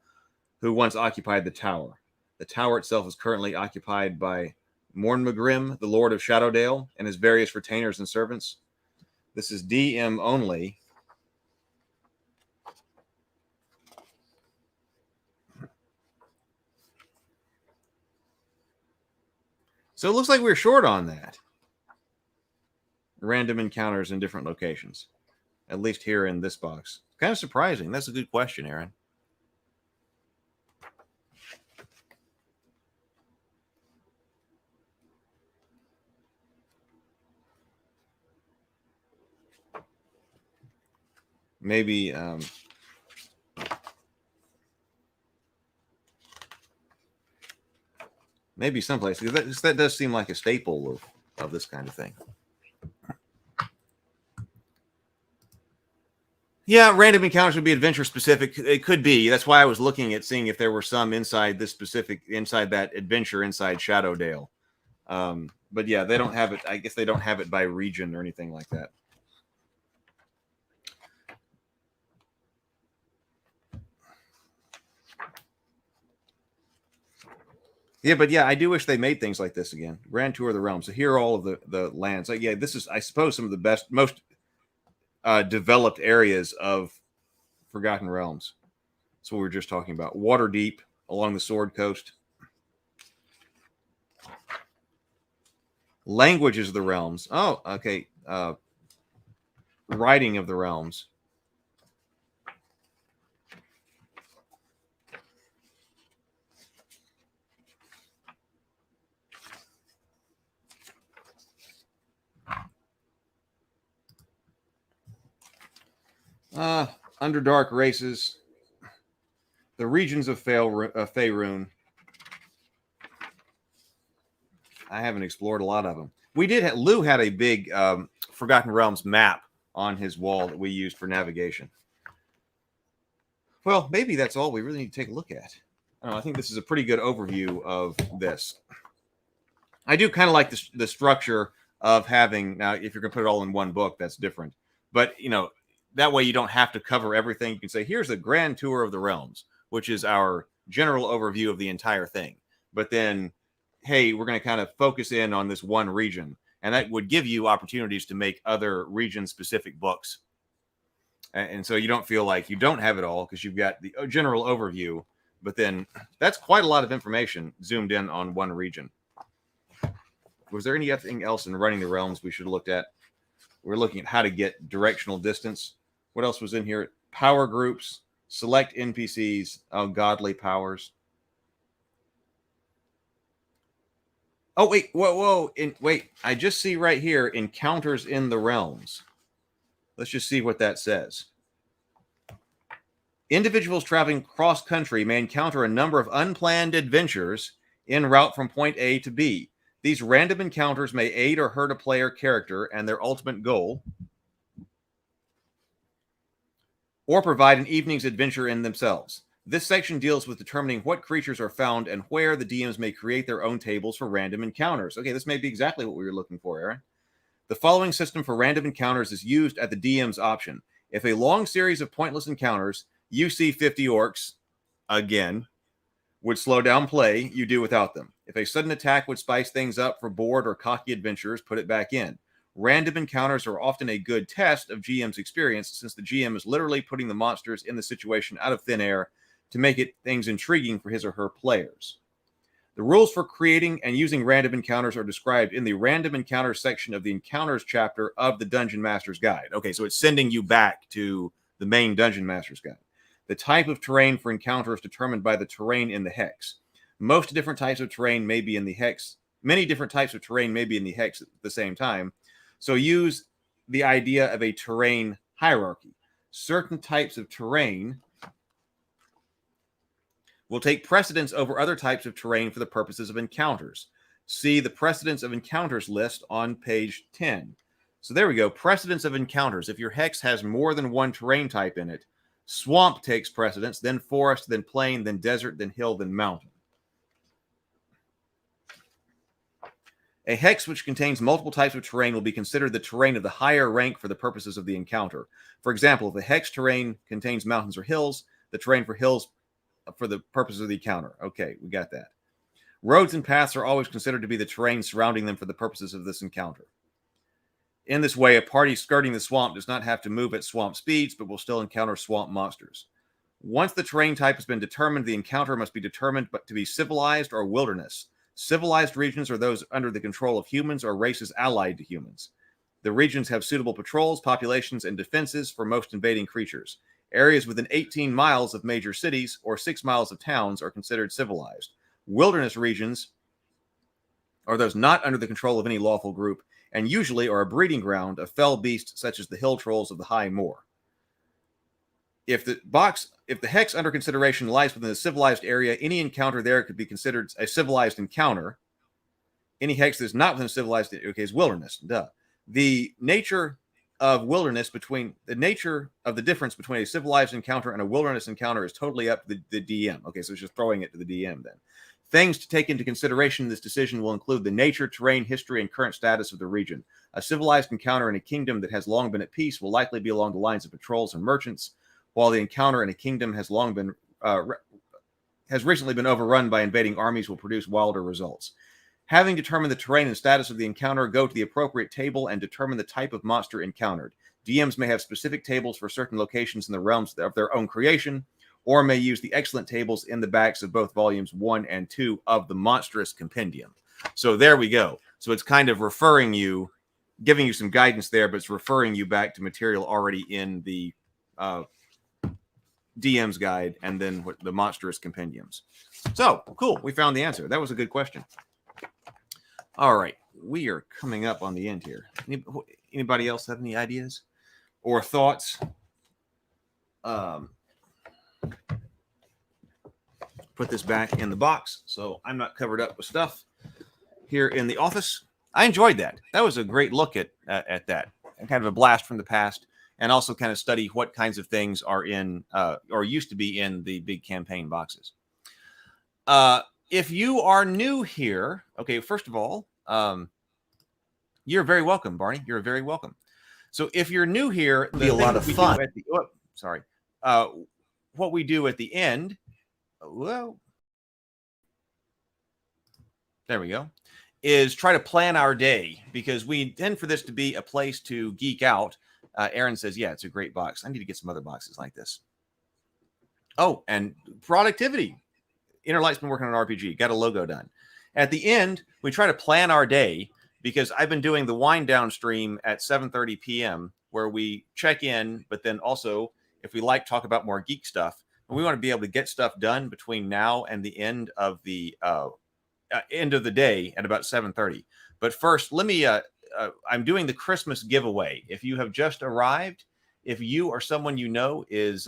who once occupied the tower. The tower itself is currently occupied by Mornmagrim, the Lord of Shadowdale, and his various retainers and servants. This is DM only. So it looks like we're short on that. Random encounters in different locations. At least here in this box. Kind of surprising. That's a good question, Aaron. Maybe maybe someplace. That does seem like a staple of this kind of thing. Yeah, random encounters would be adventure specific. It could be. That's why I was looking at seeing if there were some inside this specific, inside that adventure, inside Shadowdale. But yeah, they don't have it. I guess they don't have it by region or anything like that. Yeah, but yeah, I do wish they made things like this again. Grand Tour of the Realms. So here are all of the lands. Like, yeah, this is, I suppose, some of the best, most developed areas of Forgotten Realms. That's what we were just talking about. Waterdeep along the Sword Coast. Languages of the Realms. Oh, okay. Writing of the Realms. Underdark races. The regions of Faerun. I haven't explored a lot of them. We did. Lou had a big Forgotten Realms map on his wall that we used for navigation. Well, maybe that's all we really need to take a look at. I think this is a pretty good overview of this. I do kind of like the structure of having, now if you're going to put it all in one book, that's different. But, that way you don't have to cover everything. You can say, here's a grand tour of the realms, which is our general overview of the entire thing. But then, hey, we're going to kind of focus in on this one region. And that would give you opportunities to make other region-specific books. And so you don't feel like you don't have it all because you've got the general overview. But then that's quite a lot of information zoomed in on one region. Was there anything else in Running the Realms we should have looked at? We're looking at how to get directional distance. What else was in here? Power groups, select NPCs, godly powers. Oh, wait, whoa. Wait, I just see right here, encounters in the realms. Let's just see what that says. Individuals traveling cross-country may encounter a number of unplanned adventures en route from point A to B. These random encounters may aid or hurt a player character and their ultimate goal, or provide an evening's adventure in themselves. This section deals with determining what creatures are found and where the DMs may create their own tables for random encounters. Okay, this may be exactly what we were looking for, Aaron. The following system for random encounters is used at the DM's option. If a long series of pointless encounters, you see 50 orcs, again, would slow down play, you do without them. If a sudden attack would spice things up for bored or cocky adventurers, put it back in. Random encounters are often a good test of GM's experience, since the GM is literally putting the monsters in the situation out of thin air to make things intriguing for his or her players. The rules for creating and using random encounters are described in the Random Encounters section of the Encounters chapter of the Dungeon Master's Guide. Okay, so it's sending you back to the main Dungeon Master's Guide. The type of terrain for encounter is determined by the terrain in the hex. Most different types of terrain may be in the hex. Many different types of terrain may be in the hex at the same time. So use the idea of a terrain hierarchy. Certain types of terrain will take precedence over other types of terrain for the purposes of encounters. See the precedence of encounters list on page 10. So there we go. Precedence of encounters. If your hex has more than one terrain type in it, swamp takes precedence, then forest, then plain, then desert, then hill, then mountain. A hex which contains multiple types of terrain will be considered the terrain of the higher rank for the purposes of the encounter. For example, if a hex terrain contains mountains or hills, the terrain for hills for the purposes of the encounter. Okay, we got that. Roads and paths are always considered to be the terrain surrounding them for the purposes of this encounter. In this way, a party skirting the swamp does not have to move at swamp speeds, but will still encounter swamp monsters. Once the terrain type has been determined, the encounter must be determined to be civilized or wilderness. Civilized regions are those under the control of humans or races allied to humans. The regions have suitable patrols, populations, and defenses for most invading creatures. Areas within 18 miles of major cities or 6 miles of towns are considered civilized. Wilderness regions are those not under the control of any lawful group, and usually are a breeding ground of fell beasts such as the hill trolls of the high moor. If the hex under consideration lies within a civilized area, any encounter there could be considered a civilized encounter. Any hex that is not within a civilized area is wilderness. Duh. The nature of the difference between a civilized encounter and a wilderness encounter is totally up to the DM. Okay, so it's just throwing it to the DM then. Things to take into consideration in this decision will include the nature, terrain, history, and current status of the region. A civilized encounter in a kingdom that has long been at peace will likely be along the lines of patrols and merchants, while the encounter in a kingdom has recently been overrun by invading armies will produce wilder results. Having determined the terrain and status of the encounter, go to the appropriate table and determine the type of monster encountered. DMs may have specific tables for certain locations in the realms of their own creation, or may use the excellent tables in the backs of both volumes 1 and 2 of the Monstrous Compendium. So there we go. So it's kind of giving you some guidance there, but it's referring you back to material already in the DM's guide and then the Monstrous Compendiums. So, cool. We found the answer. That was a good question. All right. We are coming up on the end here. Anybody else have any ideas or thoughts? Put this back in the box so I'm not covered up with stuff here in the office. I enjoyed that. That was a great look at that, and kind of a blast from the past, and also kind of study what kinds of things are in or used to be in the big campaign boxes. if you are new here, okay, first of all, you're very welcome, Barney. You're very welcome. So if you're new here, it'll be a lot of fun. What we do at the end, well, there we go, is try to plan our day, because we intend for this to be a place to geek out. Aaron says, yeah, it's a great box. I need to get some other boxes like this. Oh, and productivity. Interlight's been working on RPG, got a logo done. At the end, we try to plan our day, because I've been doing the wind down stream at 7:30 p.m. where we check in, but then also, if we like, talk about more geek stuff. And we want to be able to get stuff done between now and the end of the day at about 7:30. But first, let me, I'm doing the Christmas giveaway. If you have just arrived, if you or someone you know is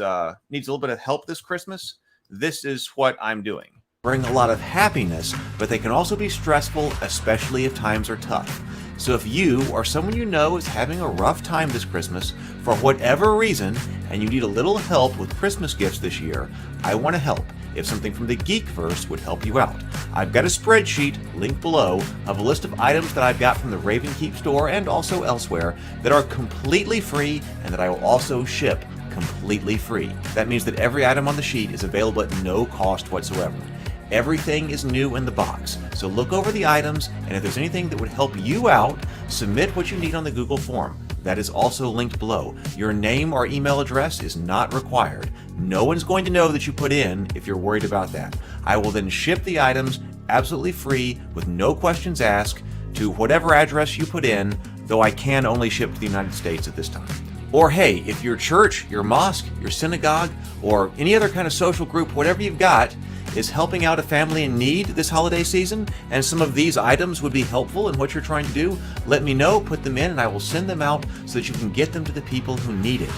needs a little bit of help this Christmas, this is what I'm doing. Bring a lot of happiness, but they can also be stressful, especially if times are tough. So if you or someone you know is having a rough time this Christmas for whatever reason, and you need a little help with Christmas gifts this year, I want to help. If something from the Geekverse would help you out, I've got a spreadsheet linked below of a list of items that I've got from the Raven Keep store and also elsewhere that are completely free and that I will also ship completely free. That means that every item on the sheet is available at no cost whatsoever. Everything is new in the box, so look over the items, and if there's anything that would help you out, submit what you need on the Google form. That is also linked below. Your name or email address is not required. No one's going to know that you put in if you're worried about that. I will then ship the items absolutely free with no questions asked to whatever address you put in, though I can only ship to the United States at this time. Or hey, if your church, your mosque, your synagogue, or any other kind of social group, whatever you've got, is helping out a family in need this holiday season, and some of these items would be helpful in what you're trying to do, let me know, put them in, and I will send them out so that you can get them to the people who need it.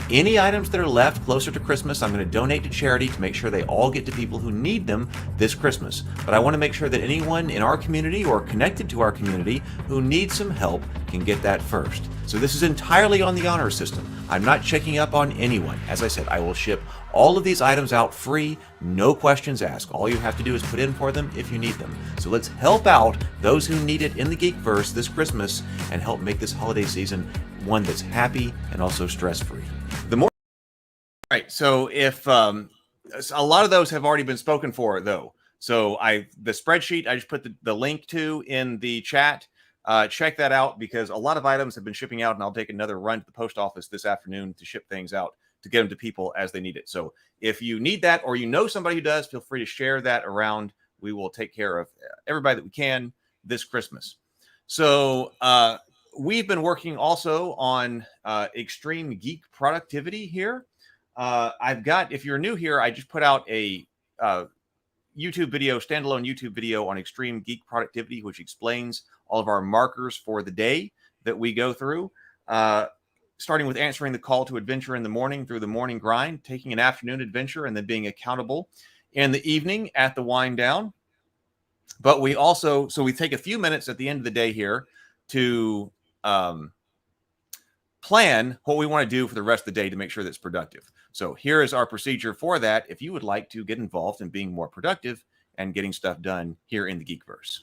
Any items that are left closer to Christmas, I'm going to donate to charity to make sure they all get to people who need them this Christmas. But I want to make sure that anyone in our community or connected to our community who needs some help can get that first. So this is entirely on the honor system. I'm not checking up on anyone. As I said, I will ship all of these items out free, no questions asked. All you have to do is put in for them if you need them. So let's help out those who need it in the Geekverse this Christmas and help make this holiday season one that's happy and also stress-free. The more, all right. So if a lot of those have already been spoken for, though. So the spreadsheet I just put the link to in the chat. Check that out, because a lot of items have been shipping out, and I'll take another run to the post office this afternoon to ship things out to get them to people as they need it. So if you need that, or you know somebody who does, feel free to share that around. We will take care of everybody that we can this Christmas. So we've been working also on extreme geek productivity here. I've got, if you're new here, I just put out a YouTube video, standalone YouTube video on extreme geek productivity, which explains all of our markers for the day that we go through, starting with answering the call to adventure in the morning through the morning grind, taking an afternoon adventure, and then being accountable in the evening at the wind down. But we also, so we take a few minutes at the end of the day here to plan what we want to do for the rest of the day to make sure that's productive. So here is our procedure for that if you would like to get involved in being more productive and getting stuff done here in the Geekverse.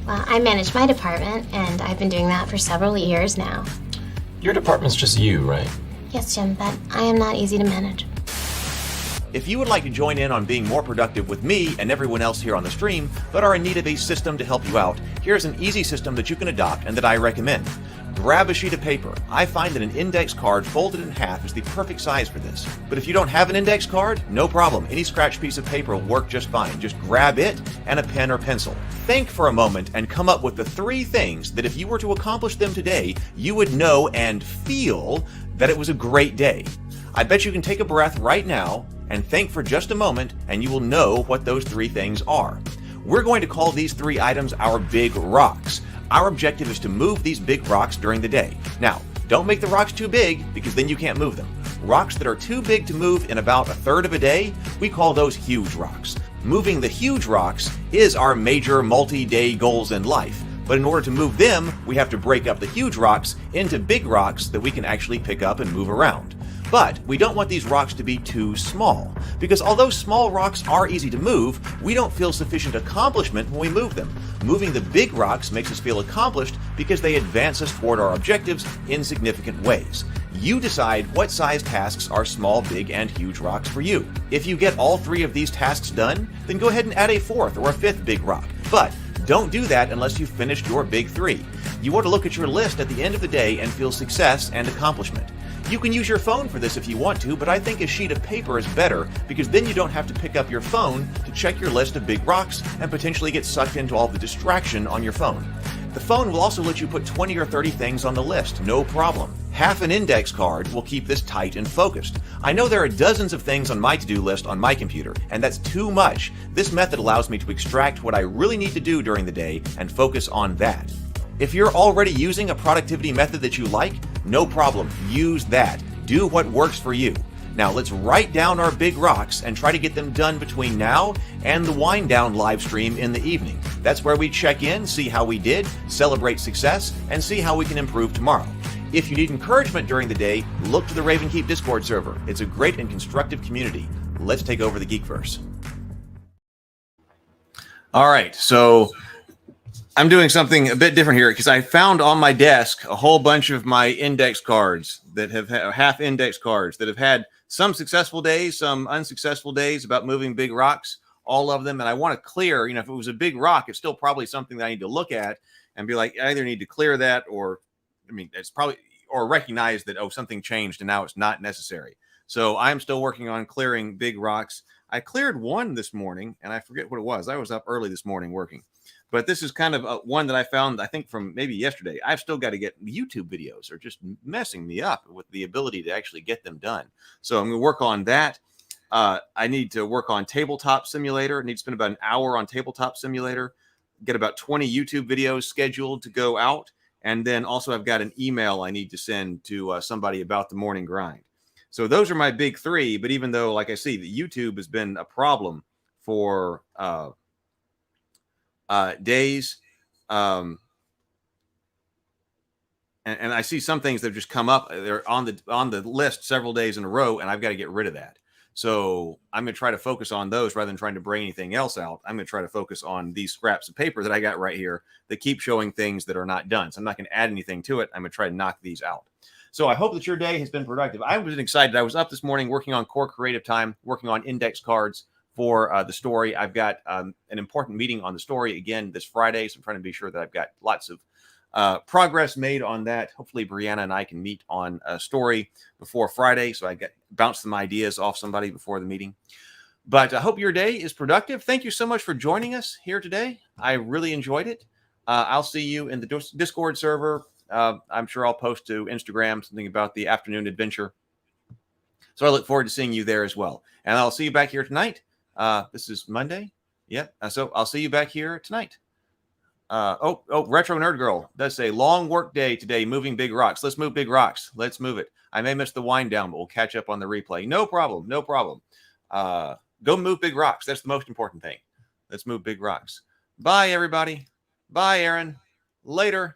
Well, I manage my department, and I've been doing that for several years now. Your department's just you, right? Yes, Jim, but I am not easy to manage. If you would like to join in on being more productive with me and everyone else here on the stream, but are in need of a system to help you out, here's an easy system that you can adopt and that I recommend. Grab a sheet of paper. I find that an index card folded in half is the perfect size for this. But if you don't have an index card, no problem. Any scratch piece of paper will work just fine. Just grab it and a pen or pencil. Think for a moment and come up with the 3 things that if you were to accomplish them today, you would know and feel that it was a great day. I bet you can take a breath right now and think for just a moment, and you will know what those 3 things are. We're going to call these 3 items our big rocks. Our objective is to move these big rocks during the day. Now, don't make the rocks too big, because then you can't move them. Rocks that are too big to move in about a third of a day, we call those huge rocks. Moving the huge rocks is our major multi-day goals in life. But in order to move them, we have to break up the huge rocks into big rocks that we can actually pick up and move around. But we don't want these rocks to be too small, because although small rocks are easy to move, we don't feel sufficient accomplishment when we move them. Moving the big rocks makes us feel accomplished because they advance us toward our objectives in significant ways. You decide what size tasks are small, big, and huge rocks for you. If you get all 3 of these tasks done, then go ahead and add a 4th or a 5th big rock. But don't do that unless you've finished your big 3. You want to look at your list at the end of the day and feel success and accomplishment. You can use your phone for this if you want to, but I think a sheet of paper is better because then you don't have to pick up your phone to check your list of big rocks and potentially get sucked into all the distraction on your phone. The phone will also let you put 20 or 30 things on the list, no problem. Half an index card will keep this tight and focused. I know there are dozens of things on my to-do list on my computer, and that's too much. This method allows me to extract what I really need to do during the day and focus on that. If you're already using a productivity method that you like, no problem, use that. Do what works for you. Now let's write down our big rocks and try to get them done between now and the wind down live stream in the evening. That's where we check in, see how we did, celebrate success, and see how we can improve tomorrow. If you need encouragement during the day, look to the Raven Keep Discord server. It's a great and constructive community. Let's take over the Geekverse. All right, so I'm doing something a bit different here because I found on my desk a whole bunch of my index cards that have half index cards that have had some successful days, some unsuccessful days about moving big rocks, all of them. And I want to clear, if it was a big rock, it's still probably something that I need to look at and be like, I either need to clear that or, it's probably, or recognize that, something changed and now it's not necessary. So I'm still working on clearing big rocks. I cleared one this morning and I forget what it was. I was up early this morning working. But this is kind of one that I found, I think, from maybe yesterday. I've still got to get YouTube videos are just messing me up with the ability to actually get them done. So I'm going to work on that. I need to work on Tabletop Simulator. I need to spend about an hour on Tabletop Simulator, get about 20 YouTube videos scheduled to go out. And then also I've got an email I need to send to somebody about the morning grind. So those are my big 3. But even though, like I see, the YouTube has been a problem for days, and I see some things that have just come up. They're on the list several days in a row, and I've got to get rid of that. So I'm going to try to focus on those rather than trying to bring anything else out. I'm going to try to focus on these scraps of paper that I got right here that keep showing things that are not done. So I'm not going to add anything to it. I'm going to try to knock these out. So I hope that your day has been productive. I was excited. I was up this morning working on core creative time, working on index cards for the story. I've got an important meeting on the story again this Friday, so I'm trying to be sure that I've got lots of progress made on that. Hopefully Brianna and I can meet on a story before Friday, so I bounce some ideas off somebody before the meeting. But I hope your day is productive. Thank you so much for joining us here today. I really enjoyed it. I'll see you in the Discord server. I'm sure I'll post to Instagram something about the afternoon adventure. So I look forward to seeing you there as well. And I'll see you back here tonight. This is Monday. Yeah. So I'll see you back here tonight. Retro Nerd Girl does say long work day today, moving big rocks. Let's move big rocks. Let's move it. I may miss the wind down, but we'll catch up on the replay. No problem. No problem. Go move big rocks. That's the most important thing. Let's move big rocks. Bye, everybody. Bye, Aaron. Later.